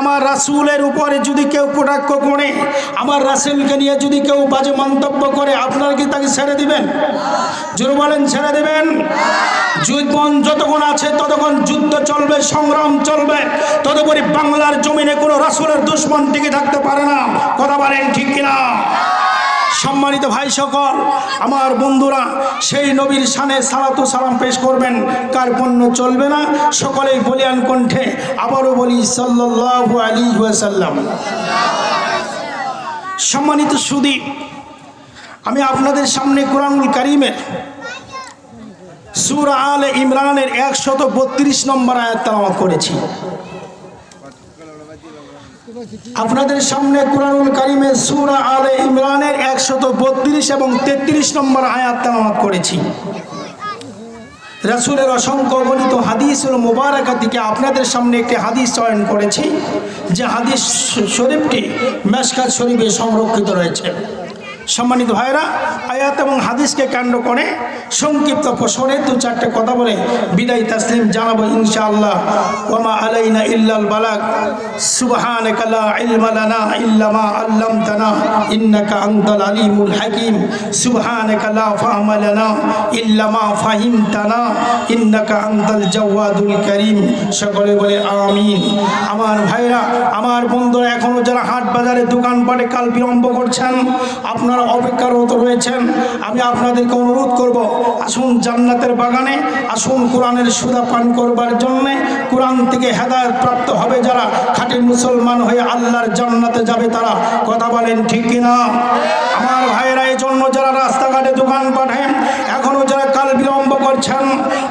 আমার রাসূলের উপরে যদি কেউ কটাক্ষ করে, আমার রাসূলকে নিয়ে যদি কেউ বাজে মন্তব্য করে, আপনারা কি তাকে ছেড়ে দিবেন? জোরে বলেন, ছেড়ে দিবেন? জীবন যতক্ষণ আছে ততক্ষণ যুদ্ধ চলবে, সংগ্রাম চলবে, ততপরি বাংলার জমিনে কোনো রাসূলের দুশমন টিকে থাকতে পারে না। কথা বলেন ঠিক কিনা? সম্মানিত ভাই সকল, আমার বন্ধুরা, সেই নবীর শানে সালাতু সালাম পেশ করবেন। কার পণ্য চলবে না? সকলেই বলিয়ান কণ্ঠে আবারও বলি সাল্লাল্লাহু আলাইহি ওয়াসাল্লাম। সম্মানিত সুধী, আমি আপনাদের সামনে কোরআনুল কারীমের সূরা আলে ইমরানের 132 নম্বর আয়াত তেলাওয়াত করেছি। আপনাদের সামনে কোরআনুল কারীমের সূরা আলে ইমরানের 132 এবং 33 নম্বর আয়াত তেলাওয়াত করেছি। রাসূলের অসংখ্য গণিত হাদিসুল মুবারাকা থেকে আপনাদের সামনে একটি হাদিস চয়ন করেছি, যে হাদিস শরীফটি মিশকাত শরীফে সংরক্ষিত রয়েছে। সম্মানিত ভাইরা, আয়াত এবং হাদিসকে কেন্দ্র করে সংক্ষিপ্ত প্রশ্নে দু চারটে কথা বলে বিদায় তাসলিম জানাবো ইনশাআল্লাহ। ওয়ামা আলাইনা ইল্লাল বালাগ, সুবহানাকা লা ইলমা লানা ইল্লা মা আল্লামতানা ইন্নাকা আনতাল আলিমুল হাকিম, সুবহানাকা লা ফাহমা লানা ইল্লা মা ফাহিমতানা ইন্নাকা আনতাল জাওয়াদুল কারীম। সকলে বলে আমিন। আমার ভাইরা, আমার বন্ধুরা, এখনো যারা হাট বাজারে দোকানপাটে কাল বিলম্ব করছেন, আপনারা অপেক্ষারত রয়েছেন, আমি আপনাদেরকে অনুরোধ করব, আসুন জান্নাতের বাগানে, আসুন কোরআনের সুধা পান করবার জন্যে। কোরআন থেকে হেদায়েত প্রাপ্ত হবে যারা, খাঁটি মুসলমান হয়ে আল্লাহর জান্নাতে যাবে তারা। কথা বলেন ঠিক কিনা? আমার ভাইয়েরা, এই জন্য যারা রাস্তাঘাটে দোকান পাঠান, এখনও যারা কাল বিলম্ব করছেন,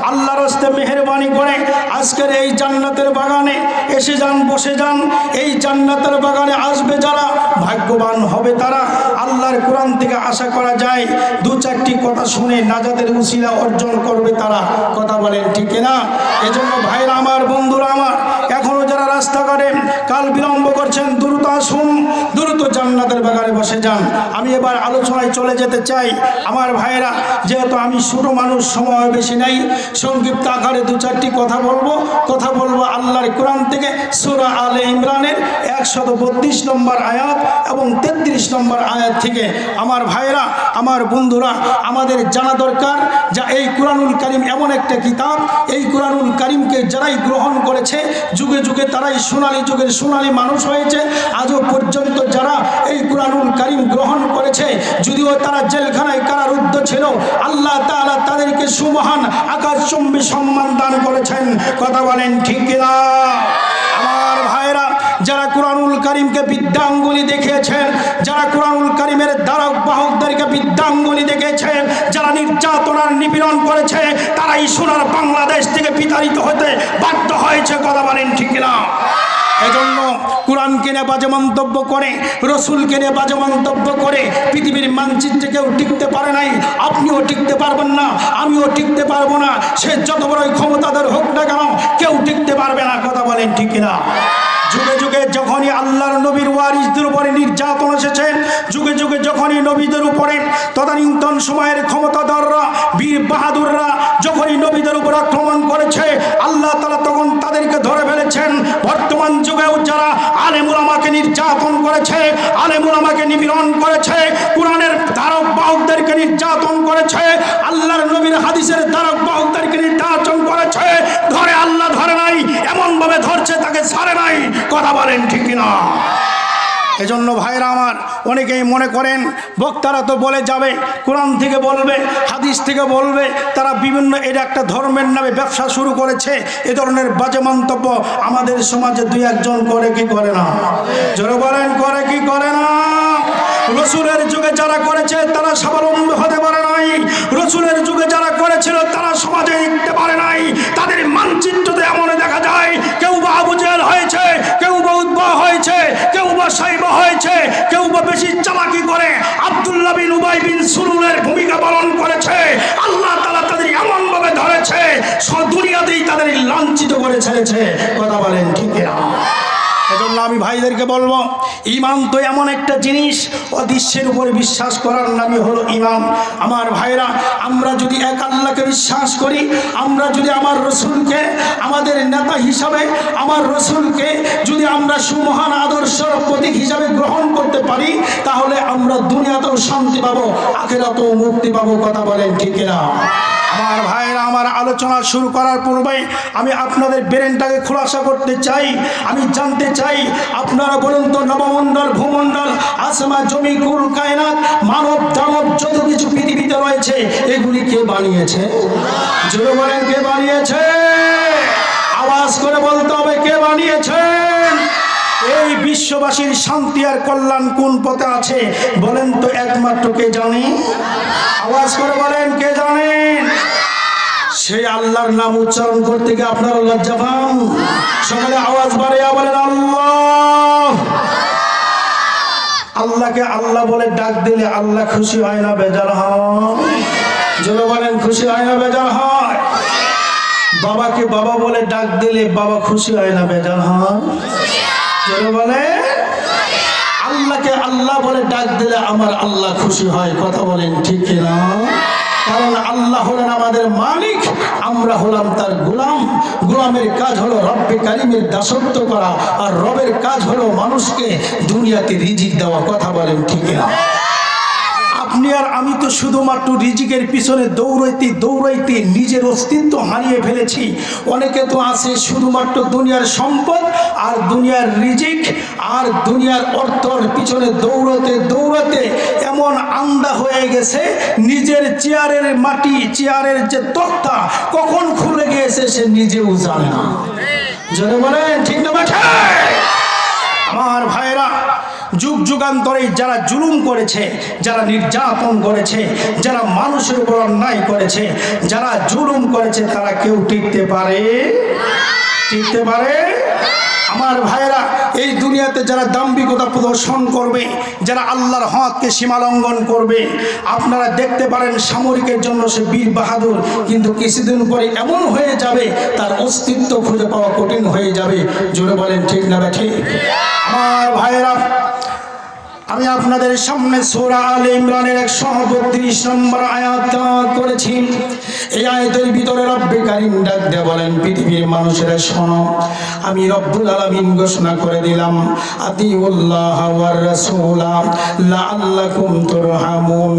আল্লাহর হস্তে মেহেরবানি করে আজকের এই জান্নাতের বাগানে এসে যান, বসে যান। এই জান্নাতের বাগানে আসবে যারা, ভাগ্যবান হবে তারা। আল্লাহর কোরআন থেকে আশা করা যায় দু চারটি কথা শুনে নাজাতের উসিলা অর্জন করবে তারা। কথা বলেন ঠিক না? এজন্য ভাইরা আমার, বন্ধুরা আমার, এখনো যারা রাস্তাঘাটে কাল বিলম্ব করছেন, দ্রুত আসুন, দ্রুত জান্নাতের বাগানে বসে যান। আমি এবার আলোচনায় চলে যেতে চাই। আমার ভাইরা, যেহেতু আমি ছোট মানুষ, সময় বেশি নাই, সংক্ষিপ্ত আকারে দু চারটি কথা বলবো আল্লাহর কোরআন থেকে সূরা আলে ইমরানের 132 নম্বর আয়াত এবং 33 নম্বর আয়াত থেকে। আমার ভাইরা, আমার বন্ধুরা, আমাদের জানা দরকার যা এই কোরআনুল কারীম এমন একটা কিতাব, এই কোরআনুল কারীমকে যারাই গ্রহণ করেছে, যুগে যুগে তারাই সোনালী যুগের সোনালী মানুষ হয়েছে। আজও পর্যন্ত যারা এই কোরআনুল কারীম গ্রহণ করেছে, যদিও তারা জেলখানায় কারারুদ্ধ ছিল, আল্লাহ তাআলা তাদেরকে সুমহান আকাশচুম্বী সম্মান দান করেছেন। কথা বলেন ঠিক কিনা? আমার ভাইরা, যারা কোরআনুল কারীমকে বিদ্যাঙ্গুলি দেখিয়েছেন, যারা কোরআনুল কারীমের ধারক বাহকদেরকে বিদ্যাঙ্গুলি দেখিয়েছেন, যারা নির্যাতনার নিপীড়ন করেছে, তারাই সোনার বাংলাদেশ থেকে বিতাড়িত হতে বাধ্য হয়েছে। কথা বলেন ঠিক কিনা? এজন্য কোরআনকে নিয়ে বাজে মন্তব্য করে, রসুলকে নিয়ে বাজে মন্তব্য করে পৃথিবীর মানচিত্রে কেউ টিকতে পারে নাই। আপনিও টিকতে পারবেন না, আমিও টিকতে পারবো না। সে যত বড়ই ক্ষমতাধর হোক না কেন, কেউ টিকতে পারবে না। কথা বলেন ঠিক কিনা? যুগে যুগে যখনই আল্লাহর নবীর ওয়ারিসদের উপরে নির্যাতন এসেছে, যুগে যুগে যখনই নবীদের উপরে তদানীন্তন সময়ের ক্ষমতাধররা, বীর বাহাদুররা যখনই নবীদের উপর আক্রমণ করেছে, আল্লাহ তাআলা তখন তাদেরকে ধরে ফেলেছেন। বর্তমান যুগেও যারা আলেম উলামাকে নির্যাতন করেছে, আলেম উলামাকে নিপীড়ন করেছে, কোরআনের ধারক বাহকদেরকে নির্যাতন করেছে, আল্লাহর নবীর হাদিসের ধারক বাহকদেরকে নির্যাতন করেছে, ধরে আল্লাহ ধরে নাই, এমনভাবে ধরছে তাকে ছাড়ে নাই। কথা বলেন ঠিক কিনা? এজন্য ভাইরা আমার, অনেকেই মনে করেন বক্তারা তো বলে যাবে, কোরআন থেকে বলবে, হাদিস থেকে বলবে, তারা বিভিন্ন, এটা একটা ধর্মের নামে ব্যবসা শুরু করেছে। এ ধরনের বাজে মন্তব্য আমাদের সমাজে দুই একজন করে কি করে না? জোরে বলেন, করে কি করে না? রসুলের যুগে যারা করেছে তারা স্বাবলম্বী হতে পারে নাই। রসুলের যুগে যারা করেছিল তারা সমাজে নিতে পারে নাই। তাদের মানচিত্রতে এমন দেখা যায়, কেউ বা আবু জেহেল হয়েছে, কেউ বা উতবা হয়েছে, কেউ বা সাইবা হয়েছে, কেউ বা বেশি চালাকি করে আব্দুল্লাহ বিন উবাই বিন সুলুলের ভূমিকা পালন করেছে। আল্লাহ তাআলা তাদের এমনভাবে ধরেছে, দুনিয়াতেই তাদের লাঞ্ছিত করে ছেড়েছে। কথা বলেন ঠিক না? এজন্য আমি ভাইদেরকে বলবো, ইমান তো এমন একটা জিনিস, অদৃশ্যের উপরে বিশ্বাস করার নামই হলো ইমান। আমার ভাইরা, আমরা যদি এক আল্লাহকে বিশ্বাস করি, আমরা যদি আমার রসুলকে আমাদের নেতা হিসাবে, আমার রসুলকে যদি আমরা সুমহান আদর্শের প্রতীক হিসাবে গ্রহণ করতে পারি, তাহলে আমরা দুনিয়াতেও শান্তি পাবো, আখিরাতেও মুক্তি পাবো। কথা বলেন ঠিক না? আমার ভাইরা, আমার আলোচনা শুরু করার পূর্বে আমি আপনাদের ব্রেনটাকে খোলাসা করতে চাই। আমি জানতে চাই, আপনারা বলুন তো, নবমণ্ডল, ভূমণ্ডল, আসমান, জমি, কুল, কায়নাত, মানব দানব যত কিছু পৃথিবীতে রয়েছে, এগুলি কে বানিয়েছে? জোরে বলেন, কে বানিয়েছে? আওয়াজ করে বলতে হবে, কে বানিয়েছেন? এই বিশ্ববাসীর শান্তি আর কল্যাণ কোন পথে আছে বলেন তো, একমাত্র কে জানে? আওয়াজ করে বলেন, কে জানেন? সেই আল্লাহর নাম উচ্চারণ করতে গিয়ে আপনারা লজ্জা পান? সকালে আওয়াজ বাড়িয়ে বলেন আল্লাহ। আল্লাহকে আল্লাহ বলে ডাক দিলে আল্লাহ খুশি হয় না বেজার হয়? জোরে বলেন, খুশি হয় না বেজার হয়? বাবাকে বাবা বলে ডাক দিলে বাবা খুশি হয় না বেজার হয়? জোরে বলে, আল্লাহকে আল্লাহ বলে ডাক দিলে আমার আল্লাহ খুশি হয়। কথা বলেন ঠিক কিনা? কারণ আল্লাহ হলেন আমাদের মালিক, আমরা হলাম তার গোলাম। গোলামের কাজ হলো রব্বে কারিমের দাসত্ব করা, আর রবের কাজ হলো মানুষকে দুনিয়াতে রিজিক দেওয়া। কথা বলেন ঠিক কিনা? আপনি আর আমি তো শুধুমাত্র রিজিকের পিছনে দৌড়াইতে দৌড়াইতে নিজের অস্তিত্ব হারিয়ে ফেলেছি। অনেকে তো আছে শুধুমাত্র দুনিয়ার সম্পদ আর দুনিয়ার রিজিক আর দুনিয়ার অর্থর পিছনে দৌড়াতে দৌড়াতে এমন আন্দা হয়ে গেছে, নিজের চেয়ারের মাটি, চেয়ারের যে তক্তা কখন খুলে গিয়েছে সে নিজেও জানে না। জোরে বলেন ঠিক না? আমার ভাইরা, যুগ যুগান্তরে যারা জুলুম করেছে, যারা নির্যাতন করেছে, যারা মানুষের উপর অন্যায় করেছে, যারা জুলুম করেছে, তারা কেউ টিকতে পারে? টিকতে পারে? আমার ভাইরা, এই দুনিয়াতে যারা দাম্ভিকতা প্রদর্শন করবে, যারা আল্লাহর হককে সীমালঙ্ঘন করবে, আপনারা দেখতে পারেন সামরিকের জন্য সে বীর বাহাদুর, কিন্তু কিছুদিন পরে এমন হয়ে যাবে তার অস্তিত্ব খুঁজে পাওয়া কঠিন হয়ে যাবে। জোরে বলেন ঠিক না ঠিক? আমার ভাইরা, আমি আপনাদের সামনে সূরা আলে ইমরানের 132 নম্বর আয়াত তেলাওয়াত করেছি। এই আয়াতের ভিতরে রব্বে কারীম ডাক দিয়ে বলেন, পৃথিবীর মানুষেরা শোনো, আমি রব্বুল আলামিন ঘোষণা করে দিলাম, আতিউল্লাহ ওয়ার রাসূলা লাআল্লাকুম তুরহামুন।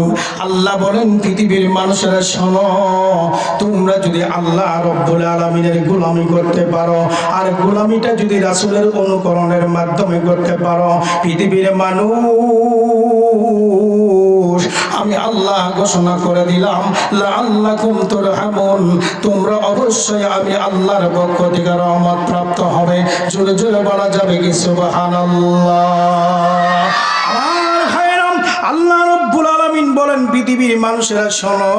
আল্লাহ বলেন, পৃথিবীর মানুষেরা শোনো, তোমরা যদি আল্লাহ রব্বুল আলামিনের গোলামি করতে পারো, আর গোলামিটা যদি রাসূলের অনুকরণের মাধ্যমে করতে পারো, পৃথিবীর মানুষ, আমি আল্লাহ ঘোষণা করে দিলাম, লাআল্লাকুম তুরহামুন, তোমরা অবশ্যই আমি আল্লাহর পক্ষ থেকে রহমত প্রাপ্ত হবে। জোরে জোরে বলা যাবে কি সুবহানাল্লাহ? আল্লাহ রব্বুল আলামিন বলেন, পৃথিবীর মানুষেরা শোনো,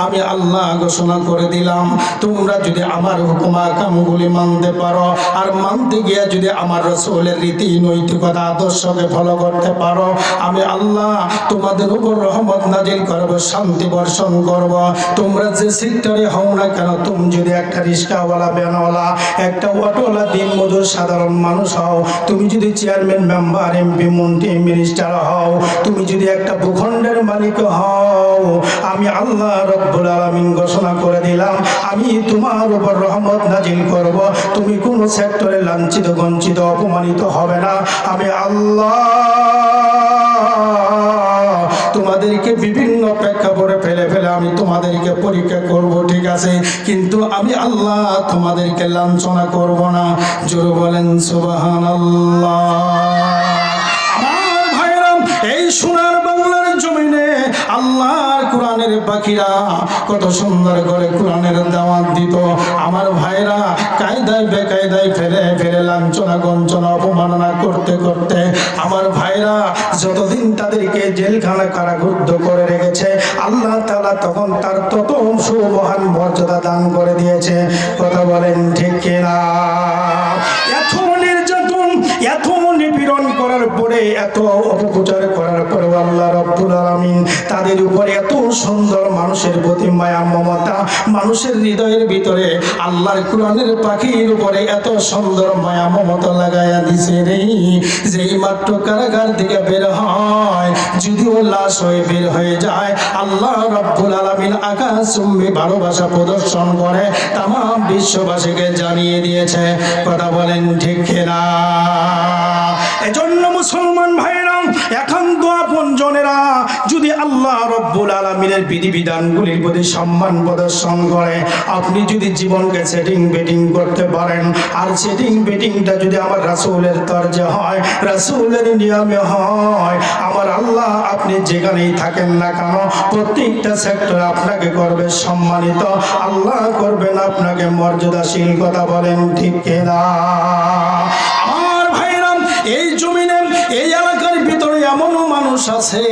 আমি আল্লাহ ঘোষণা করে দিলাম, তোমরা যদি আমার হুকুম আহকামগুলি মানতে পারো, আর মানতে গিয়ে যদি আমার রাসূলের রীতি নৈতিকতা আদর্শকে ফলো করতে পারো, আমি আল্লাহ তোমাদের উপর রহমত নাজিল করব, শান্তি বর্ষণ করব। তোমরা যে সেক্টরে হও না কেন, তুমি যদি একটা রিক্সাওয়ালা, ভ্যানওয়ালা, একটা অটোওয়ালা, দিনমজুর সাধারণ মানুষ হও, তুমি যদি চেয়ারম্যান, মেম্বার, এমপি, মন্ত্রী, মিনিস্টার হও, তুমি যদি একটা ভূখণ্ডের মালিক হও, আমি আল্লাহ রব্বুল আলামিন ঘোষণা করে দিলাম, আমি তোমার উপর রহমত নাজিল করব। তুমি কোন সেক্টরে লাঞ্ছিত, বঞ্চিত, অপমানিত হবে না। আমি আল্লাহ তোমাদেরকে বিভিন্ন প্রেক্ষাপটে ফেলে ফেলে আমি তোমাদেরকে পরীক্ষা করব, ঠিক আছে, কিন্তু আমি আল্লাহ তোমাদেরকে লাঞ্ছনা করব না। জোরে বলেন সুবহানাল্লাহ। এই সোনার বাংলার জমিনে আল্লাহর কোরআনের পাখিরা কত সুন্দর করে কোরআনের দাওয়াত দিত। আমার ভাইরা কায়দায় বেকায়দায় ফেলে ফেলে লাঞ্ছনা গঞ্চনা অপমাননা করতে করতে আমার ভাইরা যতদিন তাদেরকে জেলখানা কারারুদ্ধ করে রেখেছে, আল্লাহ তাআলা তখন তার তত সুমহান মর্যাদা দান করে দিয়েছে। কথা বলেন ঠিক কিনা? এত নির্যাতন, এত নিপীড়ন করার পরে, এত অপপ্রচার করার পরে আল্লাহ রাব্বুল আলামিন তাদের উপরে এত সুন্দর মানুষের প্রতি মায়া মমতা, মানুষের হৃদয়ের ভিতরে আল্লাহর কোরআনের পাখির উপরে এত সুন্দর মায়া মমতা লাগায়া দিছে রে, যেই মাত্র কারাগার থেকে বের হয়, যদিও লাশ হয়ে বের হয়ে যায়, আল্লাহ রাব্বুল আলামিন আকাশচুম্বী ভালোবাসা প্রদর্শন করে তামাম বিশ্ববাসীকে জানিয়ে দিয়েছে। কথা বলেন ঠিক কিনা? এজন্য মুসলমান ভাইরা, একান্ত আপনজনেরা যদি আল্লাহ রাব্বুল আলামিনের বিধিবিধানগুলির প্রতি সম্মান প্রদর্শন করে, আপনি যদি জীবনকে সেটিং বেটিং করতে পারেন, আর সেটিং বেটিংটা যদি আমার রাসূলের তরজে হয়, রাসূলের নিয়মে হয়, আমার আল্লাহ আপনি যেখানেই থাকেন না কেন প্রত্যেকটা সেক্টর আপনাকে করবে সম্মানিত, আল্লাহ করবেন আপনাকে মর্যাদাশীল। কথা বলেন ঠিক কিনা? আমার ভাইরা, এই জমিনে এই এলাকার ভিতরে এমনও মানুষ আছে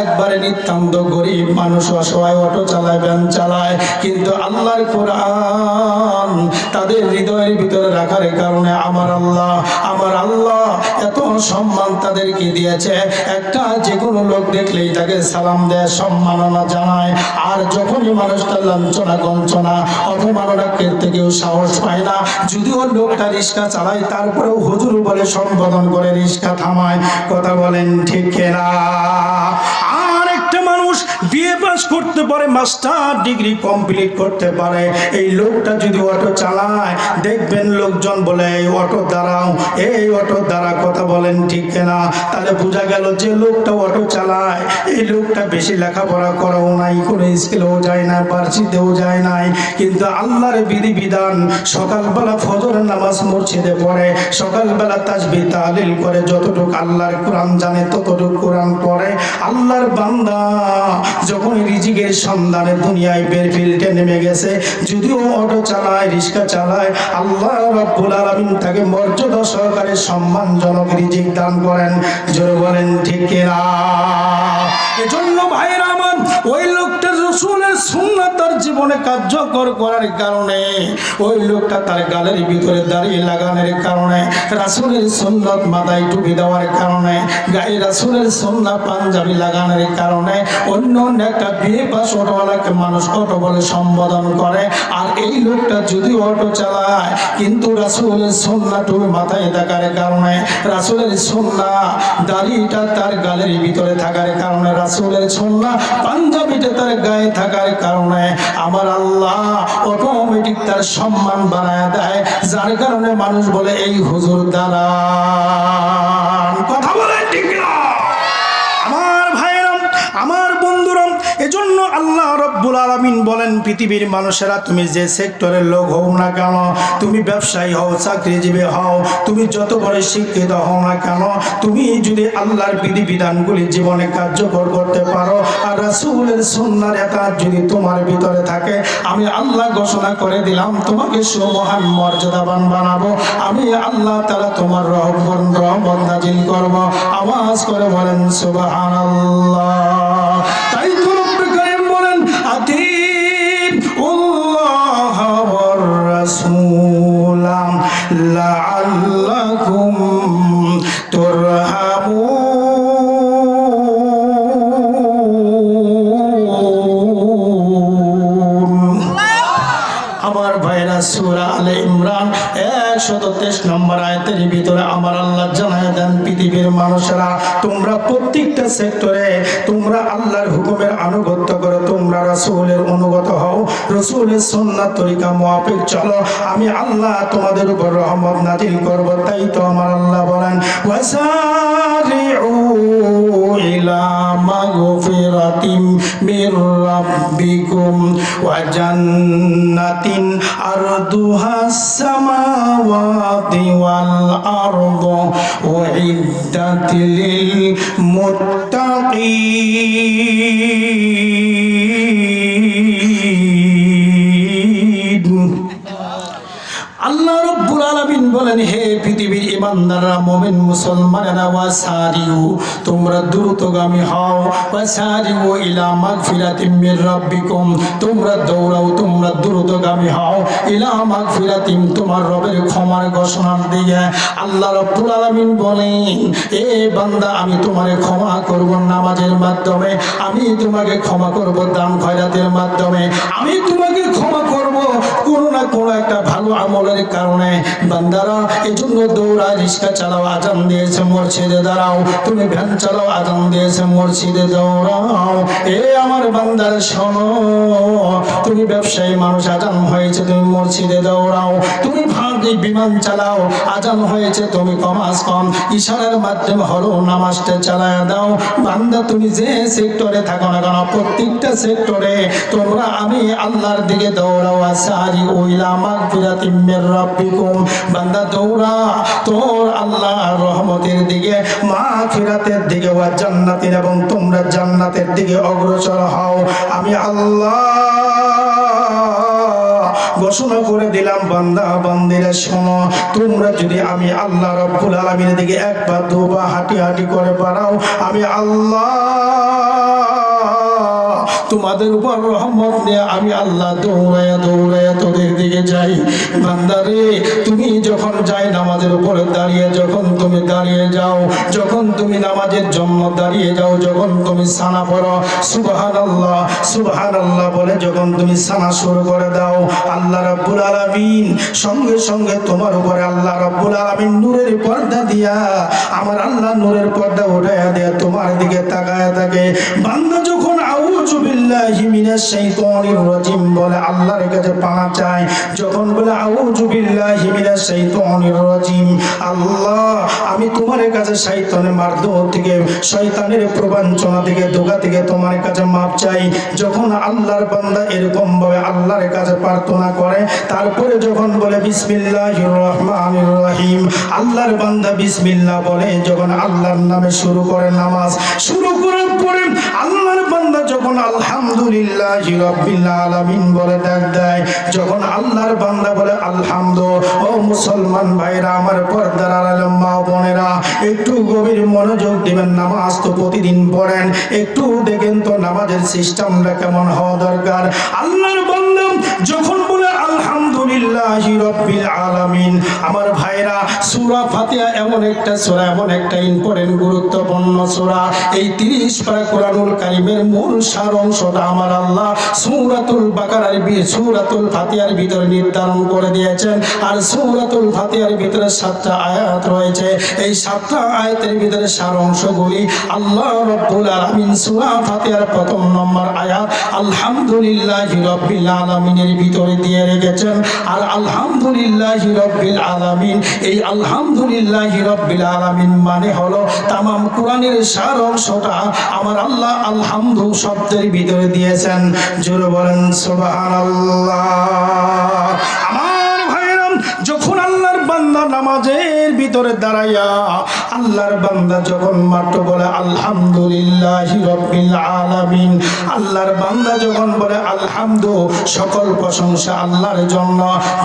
একবারে নিতান্ত গরিব মানুষ, অসহায়, অটো চালায়, ভ্যান চালায়, কিন্তু আল্লাহর কোরআন তাদের হৃদয়ের ভিতরে রাখার কারণে আমার আল্লাহ এত সম্মান তাদেরকে দিয়েছে। একটা যে কোনো লোক দেখলেই তাকে সালাম দেয়, সম্মাননা জানায়, আর যখনই মানুষটা লাঞ্ছনা গঞ্চনা অপমাননা করতে কেউ সাহস পায় না, যদিও লোকটা রিক্সা চালায় তারপরেও হুজুর বলে সম্বোধন করে রিক্সা থামায়। কথা বলেন ঠিক কিনা? আর একটা মানুষ বিএ পাস করতে পারে, মাস্টার ডিগ্রি কমপ্লিট করতে পারে, এই লোকটা যদি অটো চালায় দেখবেন লোকজন বলে এই অটো দাঁড়াও, এই অটো দাঁড়া। কথা বলেন ঠিক কিনা? তাহলে বোঝা গেল যে লোকটা অটো চালায় এই লোকটা বেশি লেখাপড়া করাও নাই, কোনো স্কুলেও যায় না, ভার্সিটিতেও যায় নাই, কিন্তু আল্লাহর বিধিবিধান সকালবেলা ফজরের নামাজ মসজিদে পড়ে, সকালবেলা তাসবিহ তাহলিল করে, যতটুকু আল্লাহর কোরআন জানে ততটুকু কোরআন পড়ে। আল্লাহর বান্দা যখন রিজিকের সন্ধানে দুনিয়ায় বের ফিল্ডে নেমে গেছে, যদিও অটো চালায়, রিক্সা চালায়, আল্লাহ রাব্বুল আলামিন তাকে মর্যাদা সহকারে সম্মানজনক রিজিক দান করেন। জোরে বলেন ঠিক কিনা? এজন্য ভাইরা আমার, ওই লোকটা রাসূলের সুন্নাত তার জীবনে কার্যকর করার কারণে, ওই লোকটা তার গালের ভিতরে দাড়ি লাগানোর কারণে, রাসূলের সুন্নাত মাথায় টুপি দেওয়ার কারণে, গায়ে রাসূলের সুন্নাত পাঞ্জাবি লাগানোর কারণে অন্য একটা বিয়ে পাস অটোওয়ালাকে মানুষ অটো বলে সম্বোধন করে। আর এই লোকটা যদি অটো চালায় কিন্তু রাসূলের সুন্নাত টুপি মাথায় থাকার কারণে, রাসূলের সুন্নাত দাড়িটা তার গালের ভিতরে থাকার কারণে, রাসূলের সুন্নাত পাঞ্জাবিটা তার গায়ে থাকার কারণে আমার আল্লাহ অটোমেটিক তার সম্মান বাড়ায় দেয়, যার কারণে মানুষ বলে এই হুজুর দাঁড়ান। কথা বলে ঠিক না? আমার ভাইরা, আমার বন্ধুরা, এজন্য আল্লাহ রাব্বুল আলামিন বলেন, পৃথিবীর মানুষেরা তুমি যে সেক্টরের লোক হও না কেন, তুমি ব্যবসায়ী হও, চাকরিজীবী হও, তুমি যত বড় শিক্ষিত হও না কেন, তুমি যদি আল্লাহর বিধিবিধানগুলি জীবনে কার্যকর করতে পারো আর রাসূলের সুন্নাহর এতাআত যদি তোমার ভিতরে থাকে, আমি আল্লাহ ঘোষণা করে দিলাম তোমাকে সুমহান মর্যাদাবান বানাবো। আমি আল্লাহ তাআলা তোমার রহমত নাজিল করব। আওয়াজ করে বলেন সুবহানাল্লাহ। তাই তো রব্বুল কারীম বলেন, আতিউল্লাহ ওয়ার রাসূল লাআল্লাকুম তুরহামুন। আমার ভাইরা, সূরা আলে ইমরান 123 নম্বর আয়াতের ভিতরে আমার আল্লাহ জানায় দেন, পৃথিবীর মানুষেরা তোমরা প্রত্যেকটা সেক্টরে তোমরা আল্লাহর হুকুমের আনুগত্য করো, তোমরা রাসূলের অনুগত হও, রাসূলের সুন্নাত তরিকা মুআফিক চলো, আমি আল্লাহ তোমাদের উপর রহমত নাজিল করব। তাই তো আমার আল্লাহ বলেন, ওয়াসারিউ ইলা মাগফিরাতিম মির রাব্বিকুম ওয়া জান্নাতিন আরদুহাস সামাওয়াতি ওয়াল আরদু উইদ্দাত লিল মুত্তাকিন। আল্লাহ রাব্বুল আলামিন বলেন, বলেন, হে পৃথিবীর ইমানদাররা, মুমিন মুসলমানেরা, ওয়াসারিউ, তোমরা দ্রুতগামী হও, ওয়াসারিউ ইলা মাগফিরাতিম মির রাব্বিকুম, তোমরা দৌড়াও, তোমরা দ্রুতগামী হও ইলা মাগফিরাতিম, তোমার রবের ক্ষমার ঘোষণার দিকে। আল্লাহ রাব্বুল আলামিন বলেন, এ বান্দা, আমি তোমারে ক্ষমা করব নামাজের মাধ্যমে, আমি তোমাকে ক্ষমা করব দান খয়রাতের মাধ্যমে, আমি তোমাকে ক্ষমা করব কোনো না কোনো একটা ভালো আমলের কারণে। বান্দারা, এজন্য দৌড়ায়, রিক্সা চালাও, আজান দিয়েছে মসজিদে দাঁড়াও, তুমি ভ্যান চালাও, আজান দিয়েছে মসজিদে দৌড়াও। এ আমার বান্দার শোনো, তুমি ব্যবসায়ী মানুষ, আজান হয়েছে তুমি মসজিদে দৌড়াও, তুমি বিমান চালাও, আজান হয়েছে তুমি কমাস কম ইশারার মাধ্যমে হলো নামাজটা চালায় দাও। বান্দা, তুমি যে সেক্টরে থাকো না কেন, প্রত্যেকটা সেক্টরে তোমরা আমি আল্লাহর দিকে দৌড়াও। আসারি ওইলা মাগফিরাতিম মির রাব্বিকুম, বান্দা দৌড়া তোর আল্লাহর রহমতের দিকে, মাগফিরাতের দিকে, ওয়া জান্নাতের, এবং তোমরা জান্নাতের দিকে অগ্রসর হও। আমি আল্লাহ ঘোষণা করে দিলাম, বান্দা বান্দিরা শোনো, তোমরা যদি আমি আল্লাহ রাব্বুল আলামিনের দিকে একবার দুবার হাঁটি হাঁটি করে বাড়াও, আমি আল্লাহ তোমাদের উপর রহমত নিয়ে আমি আল্লাহ দৌড়ায়া দৌড়ায়া তোদের দিকে যাই। বান্দারে, তুমি যখন যাই নামাজের উপরে দাঁড়িয়ে, যখন তুমি দাঁড়িয়ে যাও, যখন তুমি নামাজের জন্য দাঁড়িয়ে যাও, যখন তুমি সানা পড়ো সুবহানাল্লাহ সুবহানাল্লাহ বলে যখন তুমি সানা শুরু করে দাও, আল্লাহ রাব্বুল আলামিন সঙ্গে সঙ্গে তোমার উপরে আল্লাহ রাব্বুল আলামিন নূরের পর্দা দিয়া, আমার আল্লাহ নূরের পর্দা উঠায়া দেয়া তোমার দিকে তাকায়া থাকে। বান্দা যখন আউযু বিল্লাহি মিনাশ শাইতানির রাজিম বলে আল্লাহর কাছে পানা চায়, যখন বলে আউযু বিল্লাহি মিনাশ শাইতানির রাজিম, আল্লাহ আমি তোমার কাছে শয়তানের মারধর থেকে, শয়তানের প্রবঞ্চনা থেকে, ধোঁকা থেকে তোমার কাছে মাপ চাই। যখন আল্লাহর বান্দা এরকম ভাবে আল্লাহর কাছে প্রার্থনা করে, তারপরে যখন বলে বিসমিল্লাহির রহমানির রহিম, আল্লাহর বান্দা বিসমিল্লাহ বলে যখন আল্লাহর নামে শুরু করে নামাজ, শুরু করার পরে আল্লাহর বান্দা যখন আলহামদুলিল্লাহি রাব্বিল আলামিন বলে ডাক দেয়, যখন আল্লাহর বান্দা বলে আলহামদু, ও মুসলমান ভাইরা, আমার পর্দার আড়ালের মা বোনেরা, একটু গভীর মনোযোগ দিবেন। নামাজ তো প্রতিদিন পড়েন, একটু দেখেন তো নামাজের সিস্টেমটা কেমন হওয়া দরকার। আল্লাহর বান্দা যখন বলে আলহামদুলিল্লাহি রাব্বিল আলামিন, আমার ভাইরা, সূরা ফাতিহা এমন একটা সূরা, এমন একটা ইম্পর্টেন্ট গুরুত্বপূর্ণ সূরা। এই 30 পারা কোরআনুল কারীমের মূল সার অংশটা আমার আল্লাহ সূরাতুল বাকারার সূরাতুল ফাতিহার ভিতরে নির্ধারণ করে দিয়েছেন। আর সূরাতুল ফাতিহার ভিতরে 7টা আয়াত রয়েছে। এই 7টা আয়াতের ভিতরে সার অংশগুলি আল্লাহ রাব্বুল আলামিন সূরা ফাতিহার 1 নম্বর আয়াত আলহামদুলিল্লাহি রাব্বিল আলামিনের ভিতরে দিয়ে রেখেছেন। আর আলহামদুলিল্লাহি রাব্বিল আলামিন, এই আলহামদুলিল্লাহি রাব্বিল আলামিন মানে হলো তামাম কোরআনের সার অংশটা আমার আল্লাহ আলহামদু শব্দের ভিতরে দিয়েছেন। জোরে বলেন সুবহানাল্লাহ। আমার ভাইরা, যখন আল্লাহর বান্দা নামাজের ভিতরে দাঁড়াইয়া আল্লাহর বান্দা যখন মাত্র বলে আলহামদুলিল্লাহি রাব্বিল আলামিন, আল্লাহর বান্দা যখন বলে আলহামদু, সকল প্রশংসা আল্লাহর জন্য,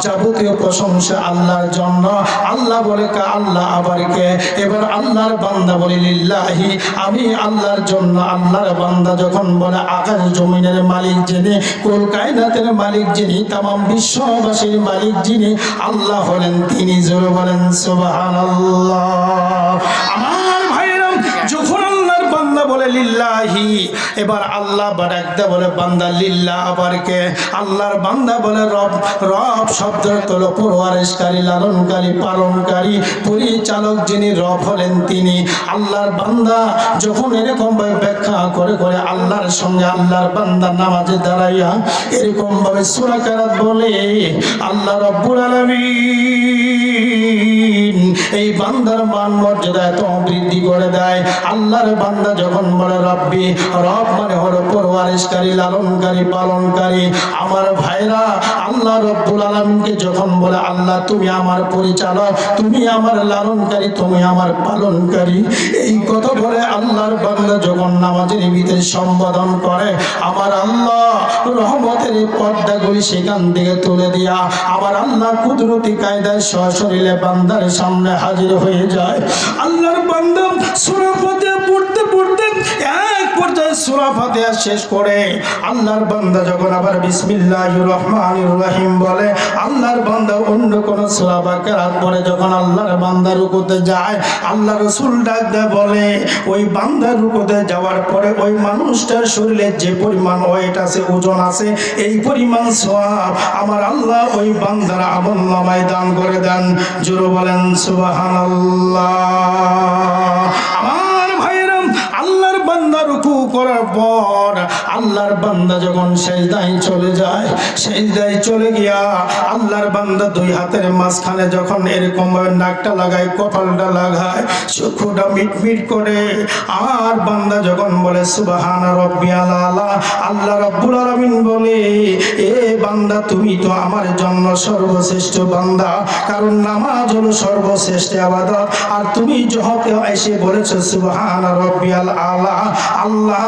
যাবতীয় প্রশংসা আল্লাহর জন্য। আল্লাহ বলে কা আল্লাহ, আবার কে? এবার আল্লাহর বান্দা বলে লিল্লাহি, আমি আল্লাহর জন্য। আল্লাহর বান্দা যখন বলে আকাশ জমিনের মালিক যিনি, কুল কায়নাতের মালিক যিনি, তামাম বিশ্ববাসীর মালিক যিনি, আল্লাহ হলেন তিনি। জোরে বলেন সুবহানাল্লাহ। আমার ভাইরা, যখন আল্লাহর বান্দা বলে লিল্লাহি, এবার আল্লাহ ডাকতে বলে বান্দা লিল্লাহ, আবার কে? আল্লাহর বান্দা বলে রব। রব শব্দের হলো পরওয়ারিশকারী, লালনকারী, পালনকারী, পরিচালক যিনি, রব হলেন তিনি। আল্লাহর বান্দা যখন এরকম ভাবে ব্যাখ্যা করে করে আল্লাহর সঙ্গে আল্লাহর বান্দা নামাজে দাঁড়াইয়া এরকম ভাবে সূরা কারাত বলে, আল্লাহ রাব্বুল আলামিন এই বান্দার মান মর্যাদা এত বৃদ্ধি করে দেয়। আল্লাহর বান্দা যখন বলে রব্বি, রব মানে হলো পরওয়ারিশকারী, লালনকারী, পালনকারী। আমার ভাইরা, আল্লাহ রব্বুল আলামিনকে যখন বলে আল্লাহ তুমি আমার পরিচালক, তুমি আমার লালনকারী, তুমি আমার পালনকারী, এই কথা বলে আল্লাহর বান্দা যখন নামাজের ভিতরে সম্বোধন করে, আমার আল্লাহ রহমতের পর্দাগুলি সেখান থেকে তুলে দিয়া আমার আল্লাহ কুদরতি কায়দায় সশরীরে বান্দার সামনে হাজির হয়ে যায়। আল্লাহর বান্দা সূরা ফাতিহা পড়তে পড়তে এক পর্যায়ে সূরা ফাতিহা শেষ করে আল্লাহর বান্দা যখন আবার বিসমিল্লাহির রহমানির রহিম বলে, আল্লাহর বান্দা অন্য কোন সূরা বা কেরাত পড়ে যখন আল্লাহর বান্দা রুকুতে যায়, আল্লাহ রাসূল ডাক দেয় বলে ওই বান্দা রুকুতে যাওয়ার পরে ওই মানুষটার শরীরে যে পরিমাণ ওয়েট আছে, ওজন আছে, এই পরিমাণ সওয়াব আমার আল্লাহ ওই বান্দার আমলনামায় দান করে দেন। জোরে বলেন সুবহানাল্লাহ। আমার ভাইরা, আল্লাহর বান্দা রুকু করার পর আল্লাহর বান্দা যখন সিজদায় চলে যায়, সিজদায় চলে গিয়া আল্লাহর বান্দা দুই হাতের মাঝখানে যখন এরকম ভাবে নাকটা লাগায়, কপালটা লাগায়, চক্ষুটা মিটমিট করে, আর বান্দা যখন বলে সুবহানা রাব্বিয়াল আলা, আল্লাহ রাব্বুল আলামিন বলে এ বান্দা তুমি তো আমার জন্য সর্বশ্রেষ্ঠ বান্দা, কারণ নামাজ হলো সর্বশ্রেষ্ঠ ইবাদত, আর তুমি যহতে এসে বলেছো সুবহানা রাব্বিয়াল আলা, আল্লাহ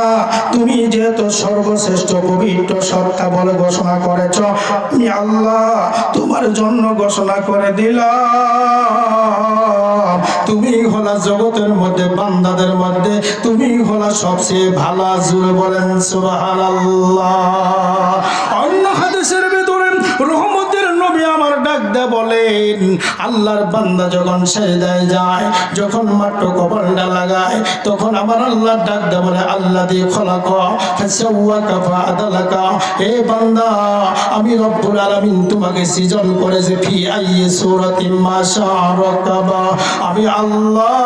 তুমি যেহেতু সর্বশ্রেষ্ঠ পবিত্র সত্তা বলে ঘোষণা করেছ, আমি আল্লাহ তোমার জন্য ঘোষণা করে দিলাম তুমি হলা জগতের মধ্যে বান্দাদের মধ্যে তুমি হলা সবচেয়ে ভালো। জোরে বলেন সুবহানাল্লাহ। অন্য হাদিসের ভিতরে রহমতের নবী আমার ডাক দে বলেন আল্লাহর বান্দা যখন সিজদায় যায়, যখন মাত্র কপালটা লাগায়, তখন আমার আল্লাহ ডাক দে বলে আল্লাযী খলাকা ফাসাওয়াকা ফাআদালাকা, এ বান্দা আমি রব্বুল আলামিন তোমাকে সৃজন করেছি ফি আইয়ি সূরাতিন মা শাআ রাকাবা, আমি আল্লাহ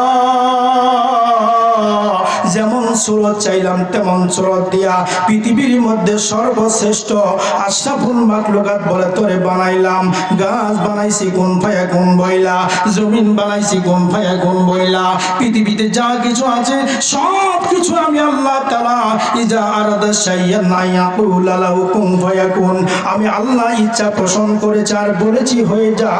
যেমন সুরত চাইলাম তেমন সুরত দিয়া পৃথিবীর মধ্যে সর্বশ্রেষ্ঠ আশরাফুল মাখলুকাত বলে তোরে বানাইলাম। গাছ বানাইছি কোন ফায়া কোন বইলা, জমিন বানাইছি কোন ফায়া কোন বইলা, পৃথিবীতে যা কিছু আছে সব কিছু আমি আল্লাহ তাআলা ইজা আরাদা শাইয়ান ইয়াকুল লাহু কুন ফায়াকুন, আমি আল্লাহ ইচ্ছা পোষণ করেছি আর বলেছি হয়ে যা,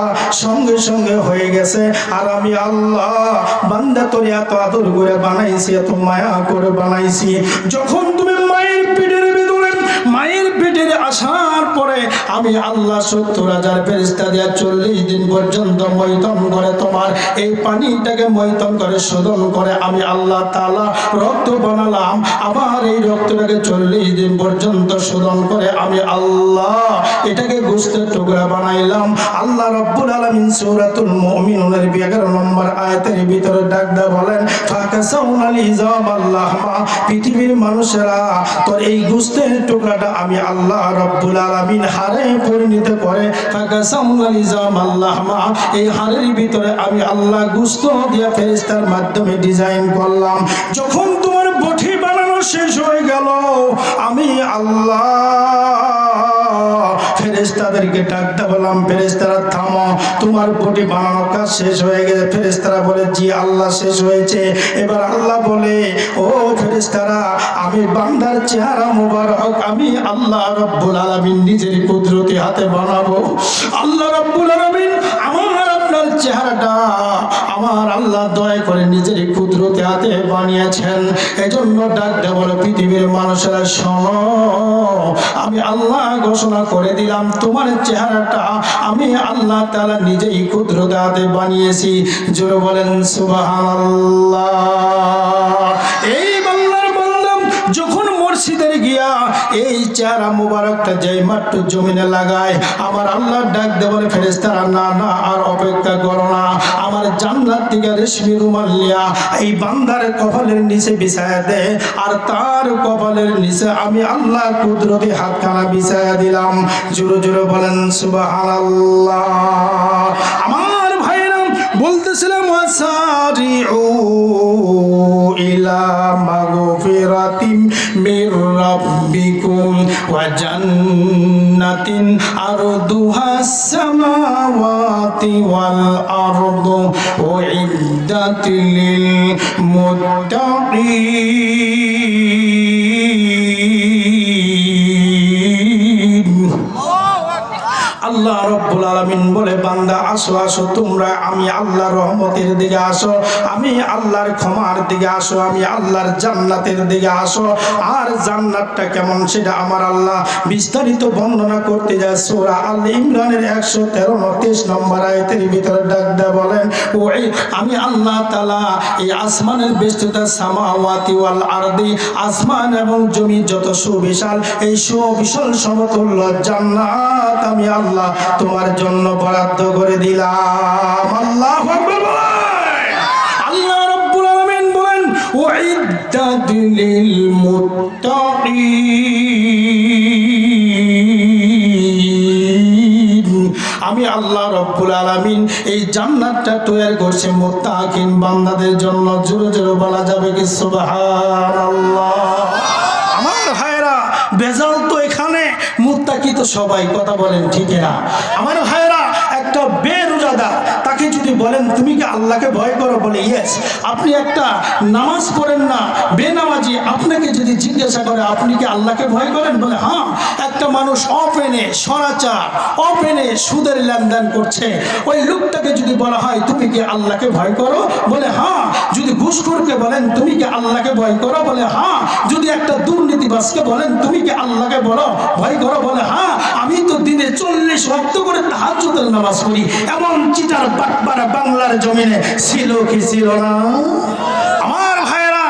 সঙ্গে সঙ্গে হয়ে গেছে। আর আমি আল্লাহ বান্দা তোরে এত আদর করে বানাইছি, এত মায়া করে বানাইছি। যখন তুমি মায়ের পেটের ভিতরে মায়ের পেটের আসার পরে আমি আল্লাহ ৭০,০০০ ফেরেশতা দিয়া ৪০ দিন পর্যন্ত মৈথন করে তোমার এই পানিটাকে মৈথন করে শোধন করে আমি আল্লাহ তাআলা রক্ত বানালাম। আবার এই রক্তটাকে ৪০ দিন পর্যন্ত শোধন করে আমি আল্লাহ এটাকে গোশতের টুকরা বানাইলাম। আল্লাহ রাব্বুল আলামিন সূরাতুল মুমিনুনের 11 নম্বর আয়াতের ভিতরে ডাক দেয়া বলেন ফাকাসাউনাল ইজাম আল্লাহমা, পৃথিবীর মানুষেরা তোর এই গোশতের টুকরাটা আমি আল্লাহ রাব্বুল আলামিন হাড়ে পরিণত করে ফাকাসাউনাল ইজাম আল্লাহমা, এই হাড়ের ভিতরে আমি আল্লাহ গোশত দিয়া ফেরেশতার মাধ্যমে ডিজাইন করলাম। যখন তোমার বটি বানানো শেষ হয়ে গেল আমি আল্লাহ ফেরেশতাদেরকে ডাকতে বললাম ফেরেশতারা থামো, তোমার বটি বানানোর কাজ শেষ হয়ে গেছে। ফেরেশতারা বলে জি আল্লাহ শেষ হয়েছে। এবার আল্লাহ বলে ও ফেরেশতারা আমি বান্দার চেহারা মোবারক আমি আল্লাহ রাব্বুল আলামিন নিজের কুদরতি হাতে বানাবো। আল্লাহ রাব্বুল আলামিন আমার আপনার চেহারাটা আমার আল্লাহ দয়া করে নিজের কুদরতি হাতে বানিয়েছেন। এজন্য ডাক দেয়া বলে পৃথিবীর মানুষেরা শোনো, আমি আল্লাহ ঘোষণা করে দিলাম তোমার চেহারাটা আমি আল্লাহ তাআলা নিজেই কুদরতি হাতে বানিয়েছি। জোরে বলেন সুবহানাল্লাহ। এই বান্দার বান্দা যখন মসজিদের গিয়া এই চেহারা মুবারকটা যেই মাত্র জমিনে লাগায় আমার আল্লাহ ডাক দেয়া বলে ফেরেশতারা না না আর অপেক্ষা করো না, আমার জান্নাত থেকে রেশমি রুমাল লিয়া এই বান্দার কপালের নিচে বিছায়া দে, আর তার কপালের নিচে আমি আল্লাহ কুদরতি হাতখানা বিছায়া দিলাম। জোরে জোরে বলেন সুবহানাল্লাহ। আমার ভাইরা বলতেছিলাম ওয়াসারিউ ইলা মাগফিরাতিম মির রাব্বিকুম ওয়া জান্নাতিন আরদুহা السماوات والأرض أعدت للمتقين আল্লাহ রব্বুল আলামিন বলে বান্দা আসো আসো তোমরা আমি আল্লাহর রহমতের দিকে আসো, আমি আল্লাহর ক্ষমার দিকে আসো, আমি আল্লাহর জান্নাতের দিকে আসো। আর জান্নাতটা কেমন সেটা আমার আল্লাহ বিস্তারিত বর্ণনা করতে যায় সূরা আল ইমরানের 113 নম্বর আয়াতের ভিতরে ডাক দেয়া বলেন ওই আমি আল্লাহ তাআলা এই আসমানের বেষ্টিত সামাওয়াতি ওয়াল আরদি আসমান এবং জমি যত সুবিশাল এই সুবিশাল সমতুল্য জান্নাত আমি আল্লাহ তোমার জন্য বরাদ্দ করে দিলাম। আল্লাহু আকবার বলেন। আল্লাহ রাব্বুল আলামিন বলেন উইদ্দাত লিল মুত্তাকিন আমি আল্লাহ রাব্বুল আলামিন এই জান্নাতটা তৈরি করছি মুত্তাকিন বান্দাদের জন্য। জোরে জোরে বলা যাবে কি সুবহানাল্লাহ। আমার ভাইরা বেজাল তো এখানে, মুত্তাকি তো সবাই, কথা বলেন ঠিক না? আমার ভাইরা একটা বেরোজাদার তাকে যদি বলেন তুমি কি আল্লাহকে ভয় করো, বলে ইয়েস। আপনি একটা নামাজ পড়েন না বেনামাজি, আপনাকে যদি জিজ্ঞাসা করে আপনি কি আল্লাহকে ভয় করেন, বলে হ্যাঁ। একটা মানুষ অপেনে সরাচার অপেনে সুদের লেনদেন করছে, ওই লোকটাকে যদি বলা হয় তুমি কি আল্লাহকে ভয় করো, বলে হ্যাঁ। যদি ঘুষখোরকে বলেন তুমি কি আল্লাহকে ভয় করো, বলে হ্যাঁ। যদি একটা দুর্নীতিবাজকে বলেন তুমি কি আল্লাহকে বলো ভয় করো, বলে হ্যাঁ। আমি তো দিনে 40 ওয়াক্ত করে তাহাজ্জুদের নামাজ পড়ি। এমন চিটার বাটপাড়া বাংলার জমিনে ছিল কি ছিল না? আমার ভাইয়েরা